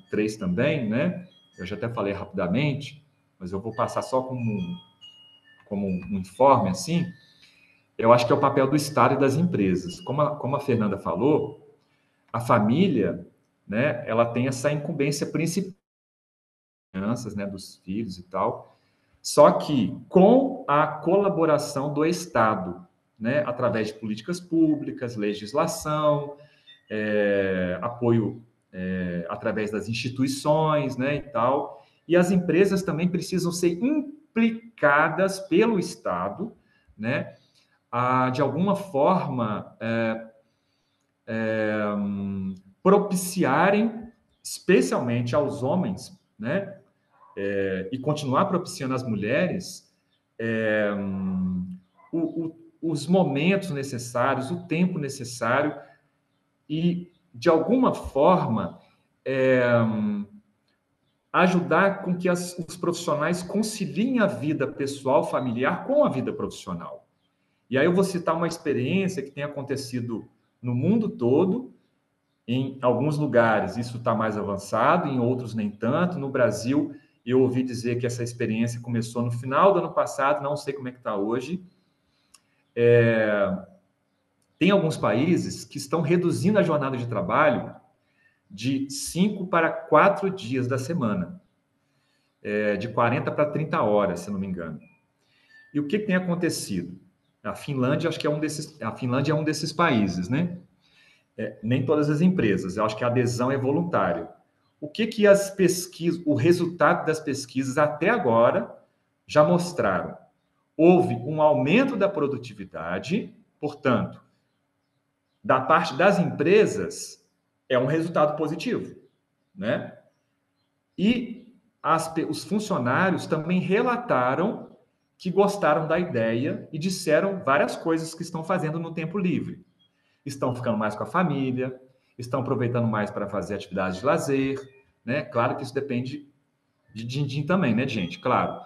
3 também, né? Eu já até falei rapidamente, mas eu vou passar só como um informe, assim. Eu acho que é o papel do Estado e das empresas. Como a Fernanda falou, a família, né, ela tem essa incumbência principal, crianças, né, dos filhos e tal, só que com a colaboração do Estado, né, através de políticas públicas, legislação, apoio através das instituições, né, e tal, e as empresas também precisam ser implicadas pelo Estado, né, de alguma forma propiciarem, especialmente aos homens, né, e continuar propiciando às mulheres os momentos necessários, o tempo necessário e, de alguma forma, ajudar com que os profissionais conciliem a vida pessoal, familiar com a vida profissional. E aí eu vou citar uma experiência que tem acontecido no mundo todo. Em alguns lugares isso está mais avançado, em outros nem tanto. No Brasil, eu ouvi dizer que essa experiência começou no final do ano passado, não sei como é que está hoje. Tem alguns países que estão reduzindo a jornada de trabalho de 5 para 4 dias da semana, de 40 para 30 horas, se não me engano. E o que tem acontecido? A Finlândia, acho que a Finlândia é um desses países, né? Nem todas as empresas, eu acho que a adesão é voluntária. O que as pesquisas, o resultado das pesquisas até agora já mostraram? Houve um aumento da produtividade, portanto, da parte das empresas, é um resultado positivo, né? E os funcionários também relataram que gostaram da ideia e disseram várias coisas que estão fazendo no tempo livre. Estão ficando mais com a família, estão aproveitando mais para fazer atividades de lazer, né? Claro que isso depende de din-din também, né, gente? Claro,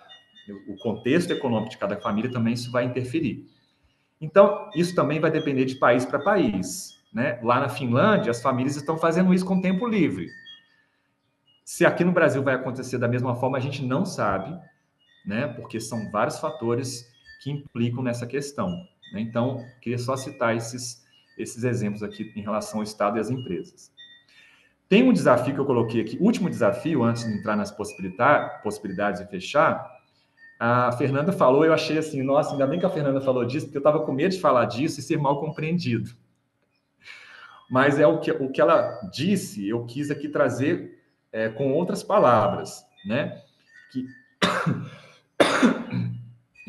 o contexto econômico de cada família também isso vai interferir. Então, isso também vai depender de país para país, né? Lá na Finlândia, as famílias estão fazendo isso com tempo livre. Se aqui no Brasil vai acontecer da mesma forma, a gente não sabe, né? Porque são vários fatores que implicam nessa questão, né? Então, queria só citar esses exemplos aqui em relação ao Estado e às empresas. Tem um desafio que eu coloquei aqui, último desafio, antes de entrar nas possibilidades e fechar. A Fernanda falou, eu achei assim, nossa, ainda bem que a Fernanda falou disso, porque eu estava com medo de falar disso e ser mal compreendido. Mas o que ela disse, eu quis aqui trazer com outras palavras, né? Que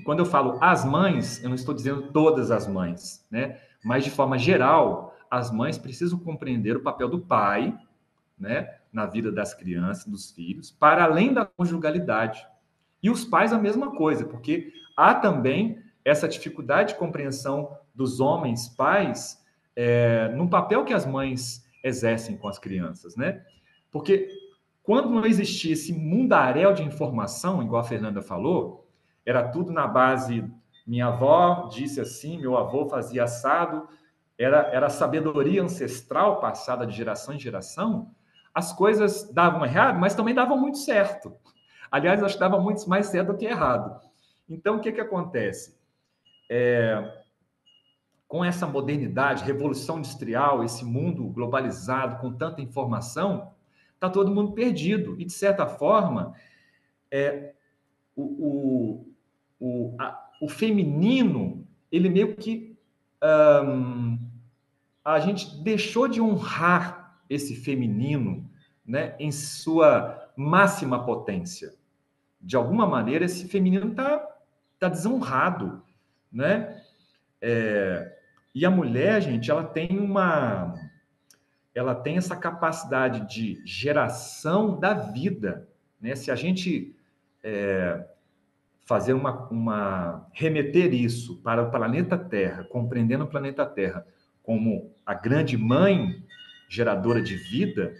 quando eu falo as mães, eu não estou dizendo todas as mães, né? Mas, de forma geral, as mães precisam compreender o papel do pai, né, na vida das crianças, dos filhos, para além da conjugalidade. E os pais a mesma coisa, porque há também essa dificuldade de compreensão dos homens pais no papel que as mães exercem com as crianças, né? Porque quando não existia esse mundaréu de informação, igual a Fernanda falou, era tudo na base, minha avó disse assim, meu avô fazia assado, era a sabedoria ancestral passada de geração em geração, as coisas davam errado, mas também davam muito certo. Aliás, acho que dava muito mais certo do que errado. Então, o que acontece? Com essa modernidade, revolução industrial, esse mundo globalizado, com tanta informação, está todo mundo perdido. E, de certa forma, o feminino, ele meio que... a gente deixou de honrar esse feminino, né, em sua máxima potência. De alguma maneira, esse feminino tá desonrado, né? E a mulher, gente, ela tem essa capacidade de geração da vida, né? Se a gente fazer remeter isso para o planeta Terra, compreendendo o planeta Terra como a grande mãe geradora de vida,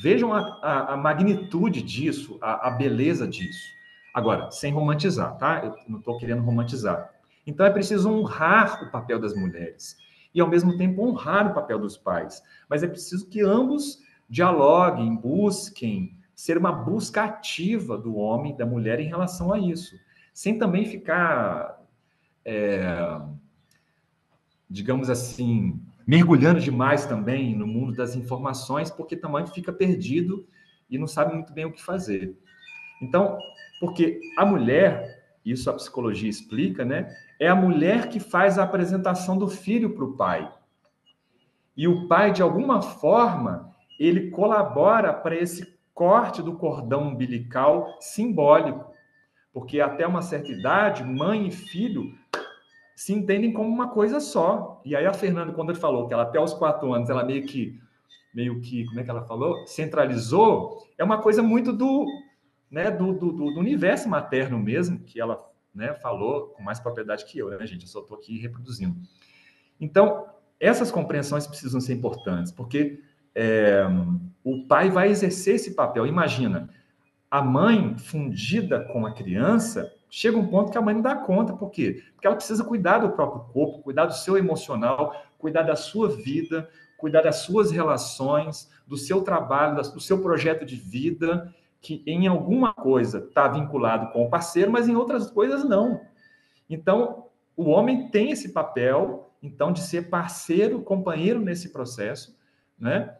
vejam a magnitude disso, a beleza disso. Agora, sem romantizar, tá? Eu não estou querendo romantizar. Então, é preciso honrar o papel das mulheres e, ao mesmo tempo, honrar o papel dos pais. Mas é preciso que ambos dialoguem, busquem ser uma busca ativa do homem e da mulher em relação a isso, sem também ficar, digamos assim, mergulhando demais também no mundo das informações, porque também fica perdido e não sabe muito bem o que fazer. Então, porque a mulher, isso a psicologia explica, né? É a mulher que faz a apresentação do filho para o pai. E o pai, de alguma forma, ele colabora para esse corte do cordão umbilical simbólico. Porque até uma certa idade, mãe e filho se entendem como uma coisa só. E aí a Fernanda, quando ele falou que ela até os 4 anos, ela meio que, como é que ela falou? Centralizou, é uma coisa muito do universo materno mesmo, que ela, né, falou com mais propriedade que eu, né, gente? Eu só estou aqui reproduzindo. Então, essas compreensões precisam ser importantes, porque o pai vai exercer esse papel. Imagina, a mãe fundida com a criança, chega um ponto que a mãe não dá conta. Por quê? Porque ela precisa cuidar do próprio corpo, cuidar do seu emocional, cuidar da sua vida, cuidar das suas relações, do seu trabalho, do seu projeto de vida, que em alguma coisa está vinculado com o parceiro, mas em outras coisas não. Então, o homem tem esse papel, então, de ser parceiro, companheiro nesse processo, né?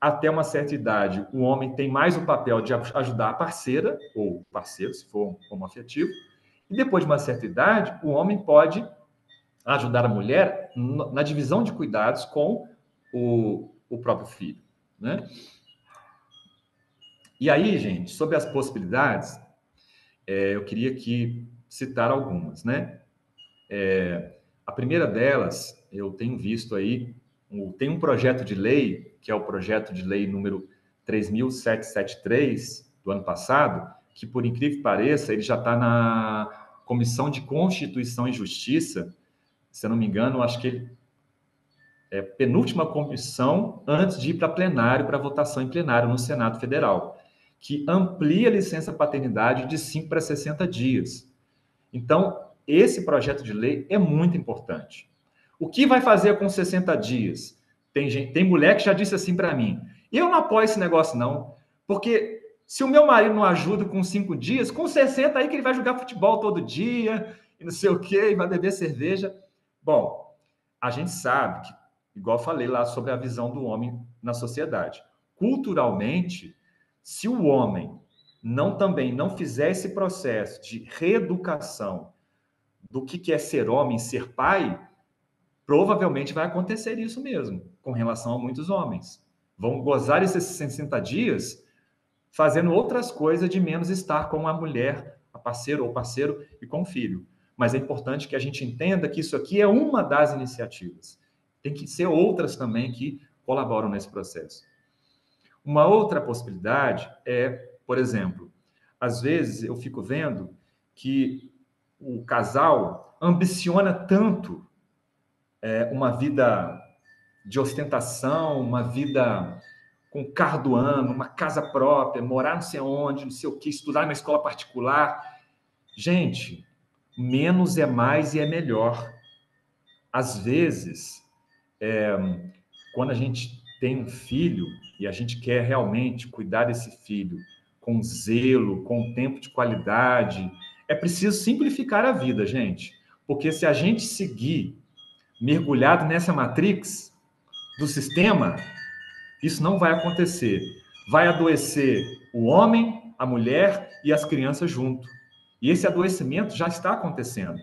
Até uma certa idade, o homem tem mais o papel de ajudar a parceira, ou parceiro, se for homoafetivo, e depois de uma certa idade, o homem pode ajudar a mulher na divisão de cuidados com o próprio filho, né? E aí, gente, sobre as possibilidades, eu queria aqui citar algumas, né? A primeira delas, eu tenho visto aí, tem um projeto de lei, que é o projeto de lei número 3.773, do ano passado, que, por incrível que pareça, ele já está na Comissão de Constituição e Justiça, se eu não me engano, acho que ele é a penúltima comissão antes de ir para plenário, para votação em plenário no Senado Federal, que amplia a licença paternidade de 5 para 60 dias. Então, esse projeto de lei é muito importante. O que vai fazer com 60 dias? Tem mulher que já disse assim para mim, eu não apoio esse negócio não, porque se o meu marido não ajuda com 5 dias, com 60 aí que ele vai jogar futebol todo dia, e não sei o quê, e vai beber cerveja. Bom, a gente sabe que, igual eu falei lá sobre a visão do homem na sociedade, culturalmente, se o homem também não fizer esse processo de reeducação do que é ser homem, ser pai, provavelmente vai acontecer isso mesmo, com relação a muitos homens. Vão gozar esses 60 dias fazendo outras coisas de menos estar com a mulher, a parceira ou parceiro e com o filho. Mas é importante que a gente entenda que isso aqui é uma das iniciativas. Tem que ser outras também que colaboram nesse processo. Uma outra possibilidade é, por exemplo, às vezes eu fico vendo que o casal ambiciona tanto uma vida de ostentação, uma vida com carro do ano, uma casa própria, morar não sei onde, não sei o que, estudar numa escola particular. Gente, menos é mais e é melhor. Às vezes, quando a gente tem um filho e a gente quer realmente cuidar desse filho com zelo, com tempo de qualidade, é preciso simplificar a vida, gente. Porque se a gente seguir mergulhado nessa matrix do sistema, isso não vai acontecer. Vai adoecer o homem, a mulher e as crianças junto. E esse adoecimento já está acontecendo,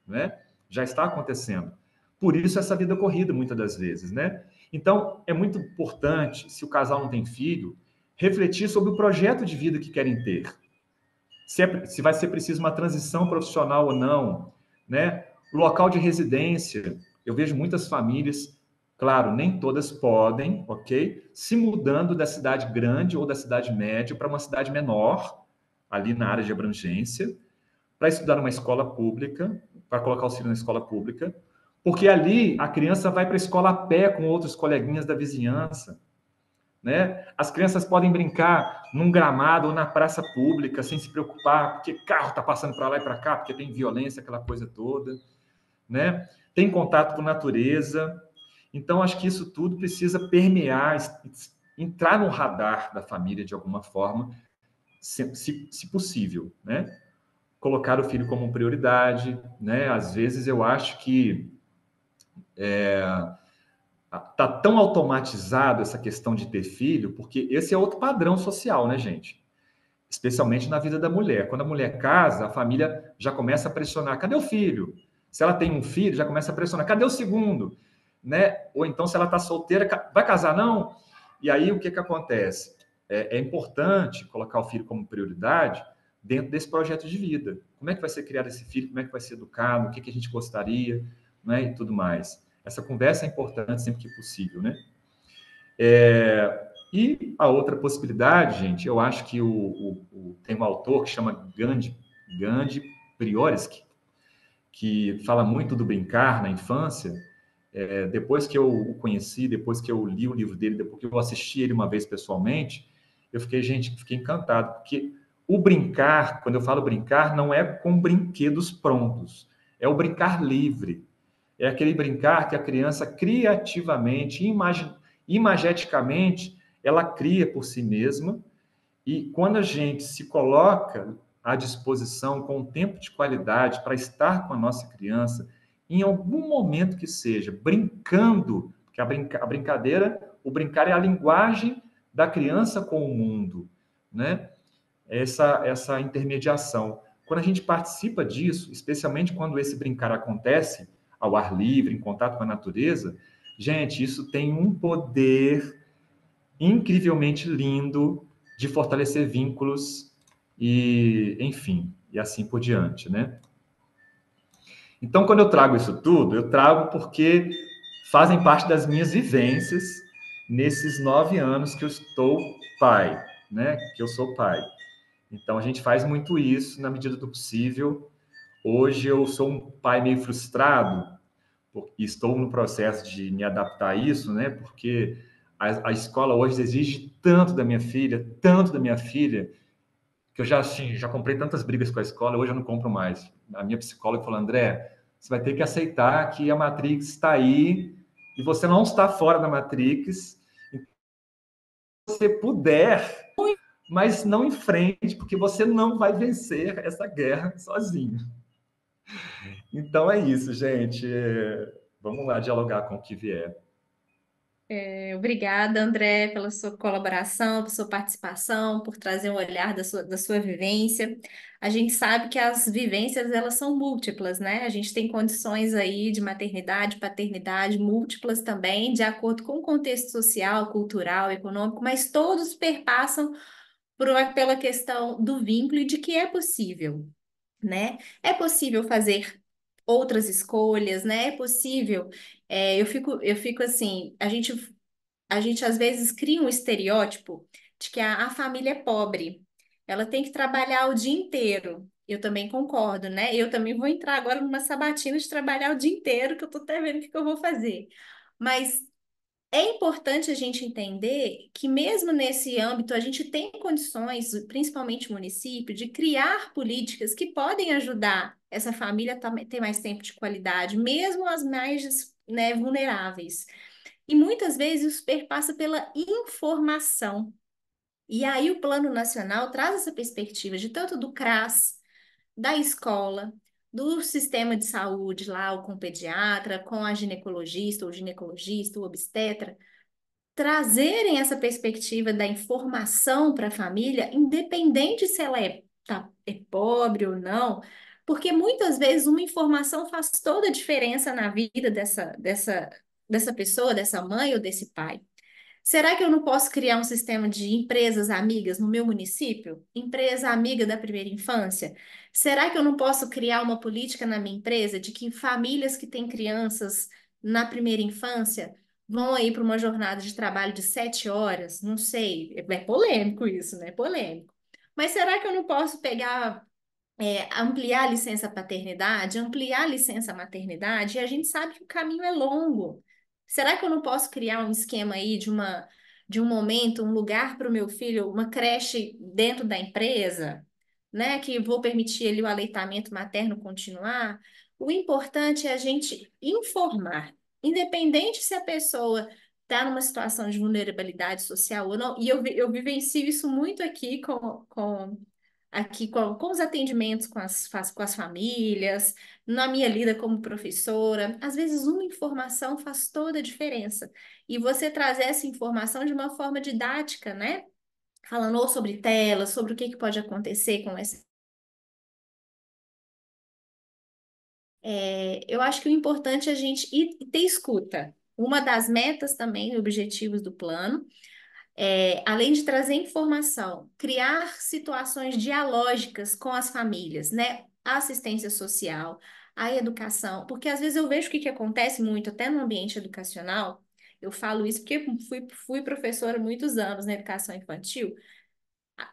né? Já está acontecendo. Por isso essa vida corrida, muitas das vezes, né? Então, é muito importante, se o casal não tem filho, refletir sobre o projeto de vida que querem ter. Se vai ser preciso uma transição profissional ou não, né? O local de residência. Eu vejo muitas famílias, claro, nem todas podem, ok? Se mudando da cidade grande ou da cidade média para uma cidade menor, ali na área de abrangência, para estudar numa escola pública, para colocar o filho na escola pública, porque ali a criança vai para a escola a pé com outros coleguinhas da vizinhança, né? As crianças podem brincar num gramado ou na praça pública sem se preocupar, porque carro está passando para lá e para cá, porque tem violência, aquela coisa toda, né? Tem contato com a natureza. Então, acho que isso tudo precisa permear, entrar no radar da família de alguma forma, se possível, né? Colocar o filho como prioridade, né? Às vezes eu acho que tá tão automatizado essa questão de ter filho, porque esse é outro padrão social, né, gente? Especialmente na vida da mulher. Quando a mulher casa, a família já começa a pressionar: cadê o filho? Se ela tem um filho, já começa a pressionar: cadê o segundo? Né? Ou então, se ela está solteira, vai casar, não? E aí, o que acontece? É importante colocar o filho como prioridade dentro desse projeto de vida. Como é que vai ser criado esse filho? Como é que vai ser educado? O que a gente gostaria? Né? E tudo mais. Essa conversa é importante sempre que possível, né? E a outra possibilidade, gente, eu acho que tem um autor que chama Gandhi Priorsky, que fala muito do brincar na infância. Depois que eu o conheci, depois que eu li o livro dele, depois que eu assisti ele uma vez pessoalmente, eu fiquei encantado, porque o brincar, quando eu falo brincar, não é com brinquedos prontos, é o brincar livre. É aquele brincar que a criança criativamente, imageticamente, ela cria por si mesma, e quando a gente se coloca à disposição com um tempo de qualidade para estar com a nossa criança, em algum momento que seja, brincando, porque a brincadeira, o brincar é a linguagem da criança com o mundo, né? Essa intermediação. Quando a gente participa disso, especialmente quando esse brincar acontece ao ar livre, em contato com a natureza, gente, isso tem um poder incrivelmente lindo de fortalecer vínculos e, enfim, e assim por diante, né? Então, quando eu trago isso tudo, eu trago porque fazem parte das minhas vivências nesses 9 anos que eu estou pai, né? Que eu sou pai. Então, a gente faz muito isso na medida do possível. Hoje eu sou um pai meio frustrado, e estou no processo de me adaptar a isso, né? Porque a escola hoje exige tanto da minha filha, que eu já, assim, já comprei tantas brigas com a escola, hoje eu não compro mais. A minha psicóloga falou: André, você vai ter que aceitar que a Matrix está aí e você não está fora da Matrix. Se você puder, mas não enfrente, porque você não vai vencer essa guerra sozinho. Então é isso, gente. Vamos lá dialogar com o que vier. Obrigada, André, pela sua colaboração, por sua participação, por trazer um olhar da sua vivência. A gente sabe que as vivências, elas são múltiplas, né? A gente tem condições aí de maternidade, paternidade múltiplas também, de acordo com o contexto social, cultural, econômico, mas todos perpassam pela questão do vínculo e de que é possível, né? É possível fazer outras escolhas, né? É possível. Eu fico assim, a gente às vezes cria um estereótipo de que a família é pobre, ela tem que trabalhar o dia inteiro. Eu também concordo, né? Eu também vou entrar agora numa sabatina de trabalhar o dia inteiro, que eu tô até vendo o que eu vou fazer. Mas é importante a gente entender que, mesmo nesse âmbito, a gente tem condições, principalmente o município, de criar políticas que podem ajudar essa família ter mais tempo de qualidade, mesmo as mais, né, vulneráveis. E muitas vezes isso perpassa pela informação. E aí o Plano Nacional traz essa perspectiva de tanto do CRAS, da escola, do sistema de saúde lá, ou com o pediatra, com a ginecologista, ou ginecologista, ou obstetra, trazerem essa perspectiva da informação para a família, independente se ela é pobre ou não, porque muitas vezes uma informação faz toda a diferença na vida dessa pessoa, dessa mãe ou desse pai. Será que eu não posso criar um sistema de empresas amigas no meu município? Empresa amiga da primeira infância? Será que eu não posso criar uma política na minha empresa de que famílias que têm crianças na primeira infância vão aí para uma jornada de trabalho de 7 horas? Não sei, é polêmico isso, né? É polêmico. Mas será que eu não posso pegar ampliar a licença paternidade, ampliar a licença maternidade, e a gente sabe que o caminho é longo. Será que eu não posso criar um esquema aí de um momento, um lugar para o meu filho, uma creche dentro da empresa, né? Que vou permitir ali o aleitamento materno continuar? O importante é a gente informar, independente se a pessoa está numa situação de vulnerabilidade social ou não, e eu vivencio isso muito aqui aqui com os atendimentos com as famílias, na minha lida como professora. Às vezes, uma informação faz toda a diferença. E você trazer essa informação de uma forma didática, né? Falando ou sobre telas, sobre o que pode acontecer com essa. Eu acho que o importante é a gente ir ter escuta. Uma das metas também, objetivos do plano, além de trazer informação, criar situações dialógicas com as famílias, né? A assistência social, a educação, porque às vezes eu vejo o que acontece muito, até no ambiente educacional, eu falo isso porque fui professora há muitos anos na educação infantil,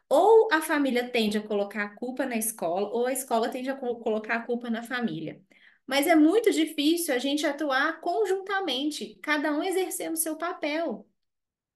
ou a família tende a colocar a culpa na escola, ou a escola tende a colocar a culpa na família. Mas é muito difícil a gente atuar conjuntamente, cada um exercendo seu papel.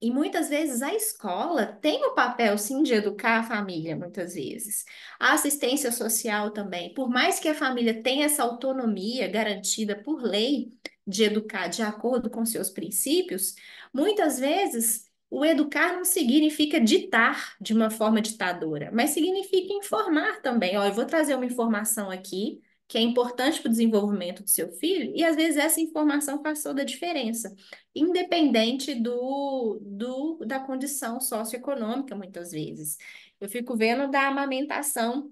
E muitas vezes a escola tem o papel, sim, de educar a família, muitas vezes. A assistência social também. Por mais que a família tenha essa autonomia garantida por lei de educar de acordo com seus princípios, muitas vezes o educar não significa ditar de uma forma ditadora, mas significa informar também. Ó, eu vou trazer uma informação aqui que é importante para o desenvolvimento do seu filho, e às vezes essa informação faz toda a diferença independente da condição socioeconômica, muitas vezes. Eu fico vendo da amamentação.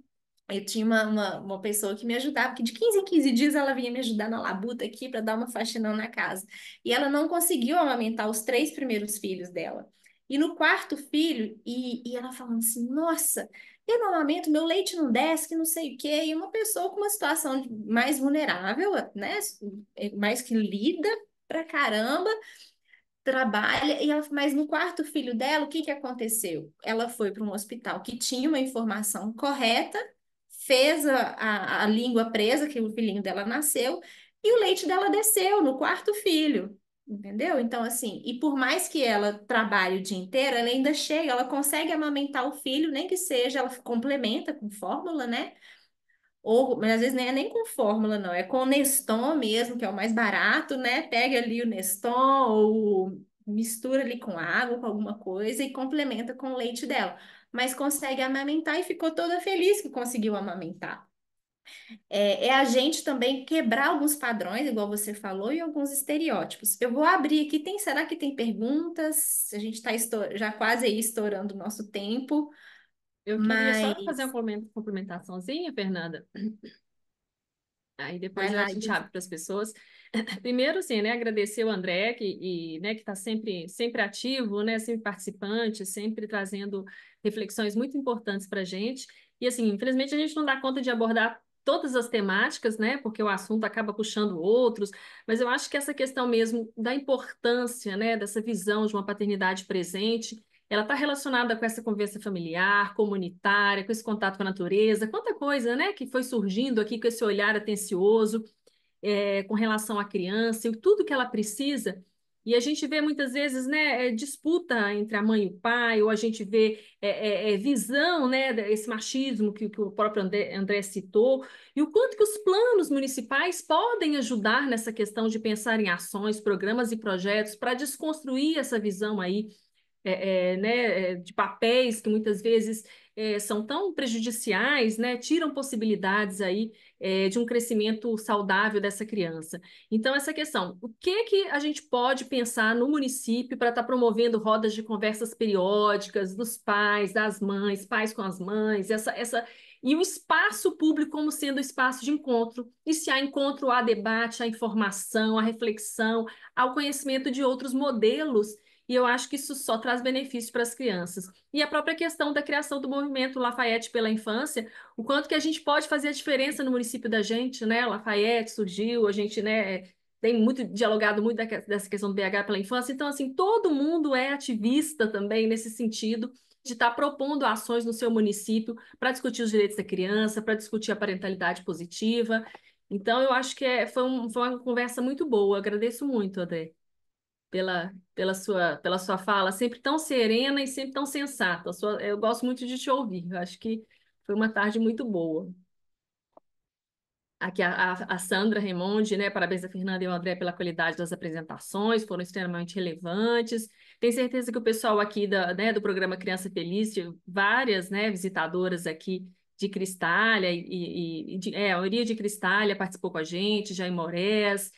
Eu tinha uma pessoa que me ajudava, que de 15 em 15 dias ela vinha me ajudar na labuta aqui para dar uma faxinão na casa. E ela não conseguiu amamentar os 3 primeiros filhos dela. E no quarto filho, e ela falando assim: Nossa, eu não amamento, meu leite não desce, que não sei o quê. E uma pessoa com uma situação mais vulnerável, né? Mais que lida pra caramba, trabalha, mas no quarto filho dela, o que que aconteceu? Ela foi para um hospital que tinha uma informação correta, fez a língua presa, que o filhinho dela nasceu, e o leite dela desceu no quarto filho. Entendeu? Então, assim, e por mais que ela trabalhe o dia inteiro, ela ainda chega, ela consegue amamentar o filho, nem que seja, ela complementa com fórmula, né? Ou, mas às vezes nem é nem com fórmula, não, é com o Neston mesmo, que é o mais barato, né? Pega ali o Neston ou mistura ali com água, com alguma coisa e complementa com o leite dela. Mas consegue amamentar e ficou toda feliz que conseguiu amamentar. É a gente também quebrar alguns padrões, igual você falou, e alguns estereótipos. Eu vou abrir aqui, será que tem perguntas? A gente está já quase aí estourando o nosso tempo, Eu queria só fazer mas uma complementaçãozinha, Fernanda. Aí vai depois a lá, gente Isa. abre para as pessoas. Primeiro, assim, né, agradecer o André, né, que está sempre ativo, né, sempre participante, sempre trazendo reflexões muito importantes para a gente. E, assim, infelizmente a gente não dá conta de abordar todas as temáticas, né, porque o assunto acaba puxando outros, mas eu acho que essa questão mesmo da importância, né, dessa visão de uma paternidade presente, ela está relacionada com essa conversa familiar, comunitária, com esse contato com a natureza, quanta coisa, né, que foi surgindo aqui com esse olhar atencioso, com relação à criança e tudo que ela precisa. E a gente vê muitas vezes, né, disputa entre a mãe e o pai, ou a gente vê visão, né, esse machismo que o próprio André citou, e o quanto que os planos municipais podem ajudar nessa questão de pensar em ações, programas e projetos para desconstruir essa visão aí né, de papéis que muitas vezes são tão prejudiciais, né, tiram possibilidades aí de um crescimento saudável dessa criança. Então, essa questão, o que a gente pode pensar no município para estar promovendo rodas de conversas periódicas dos pais, das mães, pais com as mães, e o espaço público como sendo espaço de encontro. E se há encontro, há debate, há informação, há reflexão, há o conhecimento de outros modelos, e eu acho que isso só traz benefícios para as crianças. E a própria questão da criação do movimento Lafayette pela infância, o quanto que a gente pode fazer a diferença no município da gente, né? Lafayette surgiu, a gente, né, tem muito dialogado muito dessa questão do BH pela infância. Então, assim, todo mundo é ativista também nesse sentido de estar propondo ações no seu município para discutir os direitos da criança, para discutir a parentalidade positiva. Então, eu acho que foi uma conversa muito boa. Agradeço muito, André, pela sua fala, sempre tão serena e sempre tão sensata. Eu gosto muito de te ouvir. Eu acho que foi uma tarde muito boa. Aqui a Sandra Remonde, né? Parabéns a Fernanda e ao André pela qualidade das apresentações, foram extremamente relevantes. Tenho certeza que o pessoal aqui né, do programa Criança Feliz, várias, né, visitadoras aqui de Cristália, a maioria de Cristália participou com a gente, Jaimorés,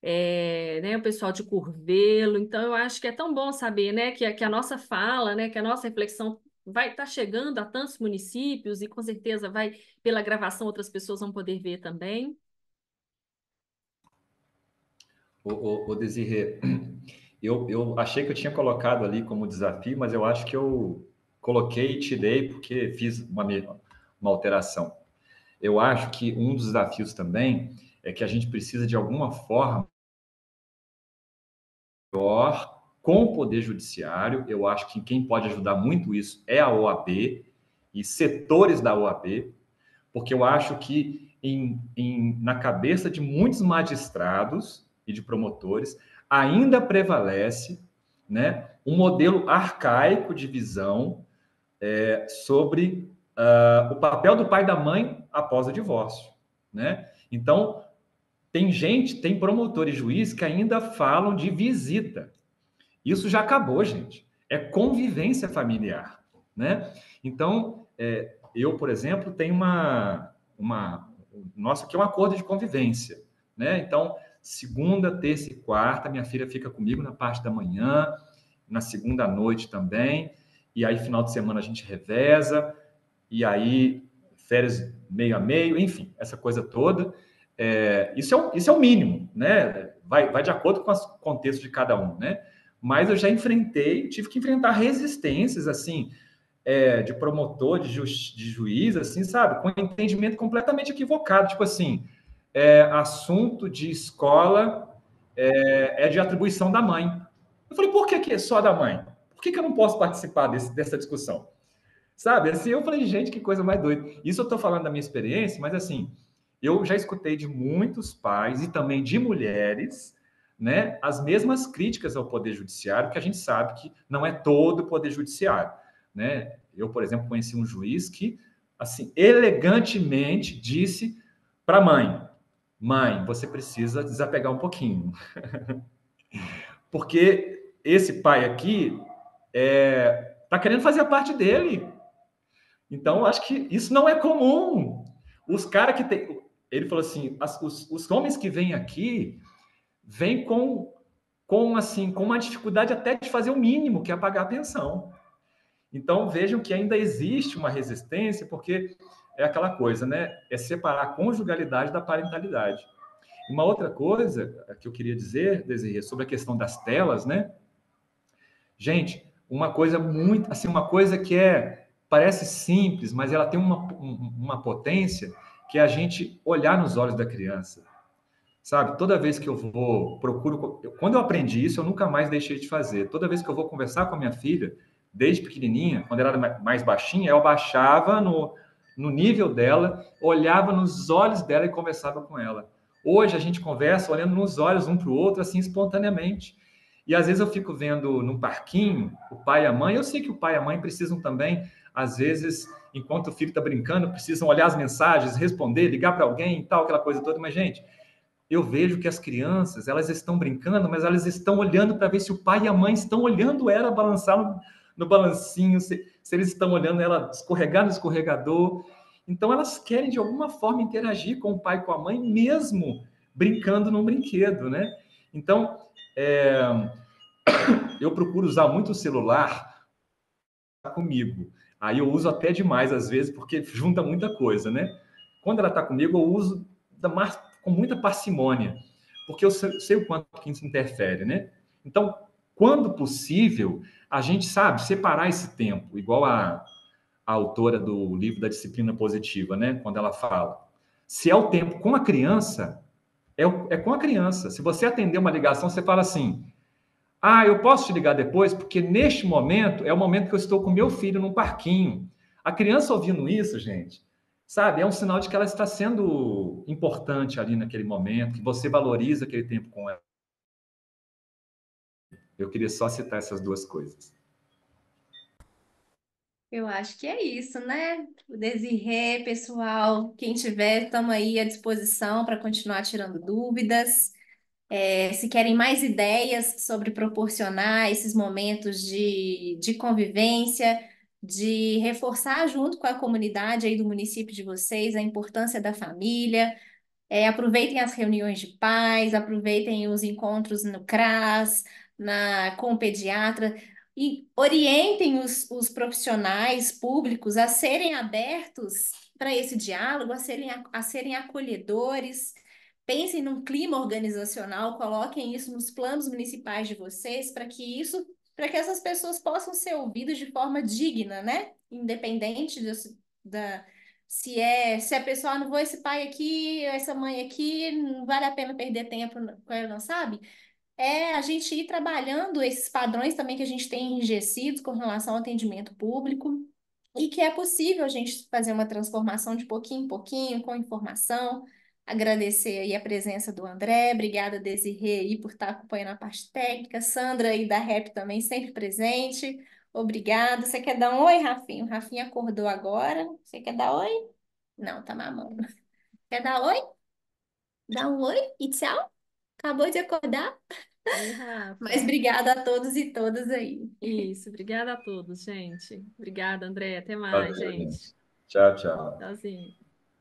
né, o pessoal de Curvelo. Então, eu acho que é tão bom saber, né, que a nossa fala, né, que a nossa reflexão vai estar chegando a tantos municípios e com certeza vai, pela gravação, outras pessoas vão poder ver também. O Desirê, eu achei que eu tinha colocado ali como desafio, mas eu acho que eu coloquei e tirei porque fiz uma alteração. Eu acho que um dos desafios também é que a gente precisa, de alguma forma, maior com o Poder Judiciário. Eu acho que quem pode ajudar muito isso é a OAB e setores da OAB, porque eu acho que na cabeça de muitos magistrados e de promotores ainda prevalece, né, um modelo arcaico de visão sobre o papel do pai e da mãe após o divórcio, né? Então, tem promotor e juiz que ainda falam de visita. Isso já acabou, gente. É convivência familiar, né? Então, eu, por exemplo, tenho nossa, aqui é um acordo de convivência, né? Então, segunda, terça e quarta, minha filha fica comigo na parte da manhã, na segunda à noite também, e aí final de semana a gente reveza, e aí férias meio a meio, enfim, essa coisa toda. Isso é o mínimo, né? Vai de acordo com o contexto de cada um, né? Mas eu já tive que enfrentar resistências, assim, de promotor, de juiz, assim, sabe? Com entendimento completamente equivocado. Tipo assim, assunto de escola é de atribuição da mãe. Eu falei, por que é só da mãe? Por que eu não posso participar dessa discussão? Sabe? Assim, eu falei, gente, que coisa mais doida. Isso eu estou falando da minha experiência, mas assim, eu já escutei de muitos pais e também de mulheres, né, as mesmas críticas ao Poder Judiciário, que a gente sabe que não é todo o Poder Judiciário, né? Eu, por exemplo, conheci um juiz que, assim, elegantemente disse para a mãe, você precisa desapegar um pouquinho. Porque esse pai aqui está querendo fazer a parte dele. Então, acho que isso não é comum. Os caras que tem. Ele falou assim: os homens que vêm aqui vêm assim, com uma dificuldade até de fazer o mínimo, que é pagar a pensão. Então, vejam que ainda existe uma resistência, porque é aquela coisa, né? É separar a conjugalidade da parentalidade. Uma outra coisa que eu queria dizer, Desirê, sobre a questão das telas, né? Gente, uma coisa muito, assim, uma coisa que parece simples, mas ela tem uma potência, que é a gente olhar nos olhos da criança, sabe? Toda vez que eu quando eu aprendi isso, eu nunca mais deixei de fazer. Toda vez que eu vou conversar com a minha filha, desde pequenininha, quando ela era mais baixinha, eu baixava no nível dela, olhava nos olhos dela e conversava com ela. Hoje a gente conversa olhando nos olhos um para o outro, assim, espontaneamente. E às vezes eu fico vendo no parquinho o pai e a mãe. Eu sei que o pai e a mãe precisam também, às vezes, enquanto o filho está brincando, precisam olhar as mensagens, responder, ligar para alguém e tal, aquela coisa toda. Mas, gente, eu vejo que as crianças, elas estão brincando, mas elas estão olhando para ver se o pai e a mãe estão olhando ela balançar no balancinho, se eles estão olhando ela escorregar no escorregador. Então, elas querem, de alguma forma, interagir com o pai e com a mãe, mesmo brincando num brinquedo, né? Então, eu procuro usar muito o celular comigo. Aí eu uso até demais, às vezes, porque junta muita coisa, né? Quando ela está comigo, eu uso com muita parcimônia, porque eu sei o quanto que isso interfere, né? Então, quando possível, a gente sabe separar esse tempo, igual a autora do livro da Disciplina Positiva, né? Quando ela fala, se é o tempo com a criança, é com a criança. Se você atender uma ligação, você fala assim, eu posso te ligar depois, porque neste momento é o momento que eu estou com meu filho num parquinho. A criança ouvindo isso, gente, sabe, é um sinal de que ela está sendo importante ali naquele momento, que você valoriza aquele tempo com ela. Eu queria só citar essas duas coisas. Eu acho que é isso, né? O Desirê, pessoal, quem tiver, estamos aí à disposição para continuar tirando dúvidas. Se querem mais ideias sobre proporcionar esses momentos de convivência, de reforçar junto com a comunidade aí do município de vocês a importância da família, aproveitem as reuniões de pais, aproveitem os encontros no CRAS, com o pediatra, e orientem os profissionais públicos a serem abertos para esse diálogo, a serem acolhedores. Pensem num clima organizacional, coloquem isso nos planos municipais de vocês, para que essas pessoas possam ser ouvidas de forma digna, né? Independente da se a pessoa, não vou esse pai aqui, essa mãe aqui, não vale a pena perder tempo com ela, não sabe? É a gente ir trabalhando esses padrões também que a gente tem enrijecidos com relação ao atendimento público e que é possível a gente fazer uma transformação de pouquinho em pouquinho, com informação. Agradecer aí a presença do André, obrigada Desirê aí por estar acompanhando a parte técnica, Sandra aí da Rap também sempre presente. Obrigada. Você quer dar um oi, Rafinha? O Rafinha acordou agora. Você quer dar oi? Não, tá mamando. Quer dar oi? Dá um oi e tchau. Acabou de acordar. Oi, Mas Rafa. obrigada a todos e todas aí. Isso, obrigada a todos, gente. Obrigada, André. Até mais, Valeu, gente. gente. Tchau, tchau. Tchauzinho.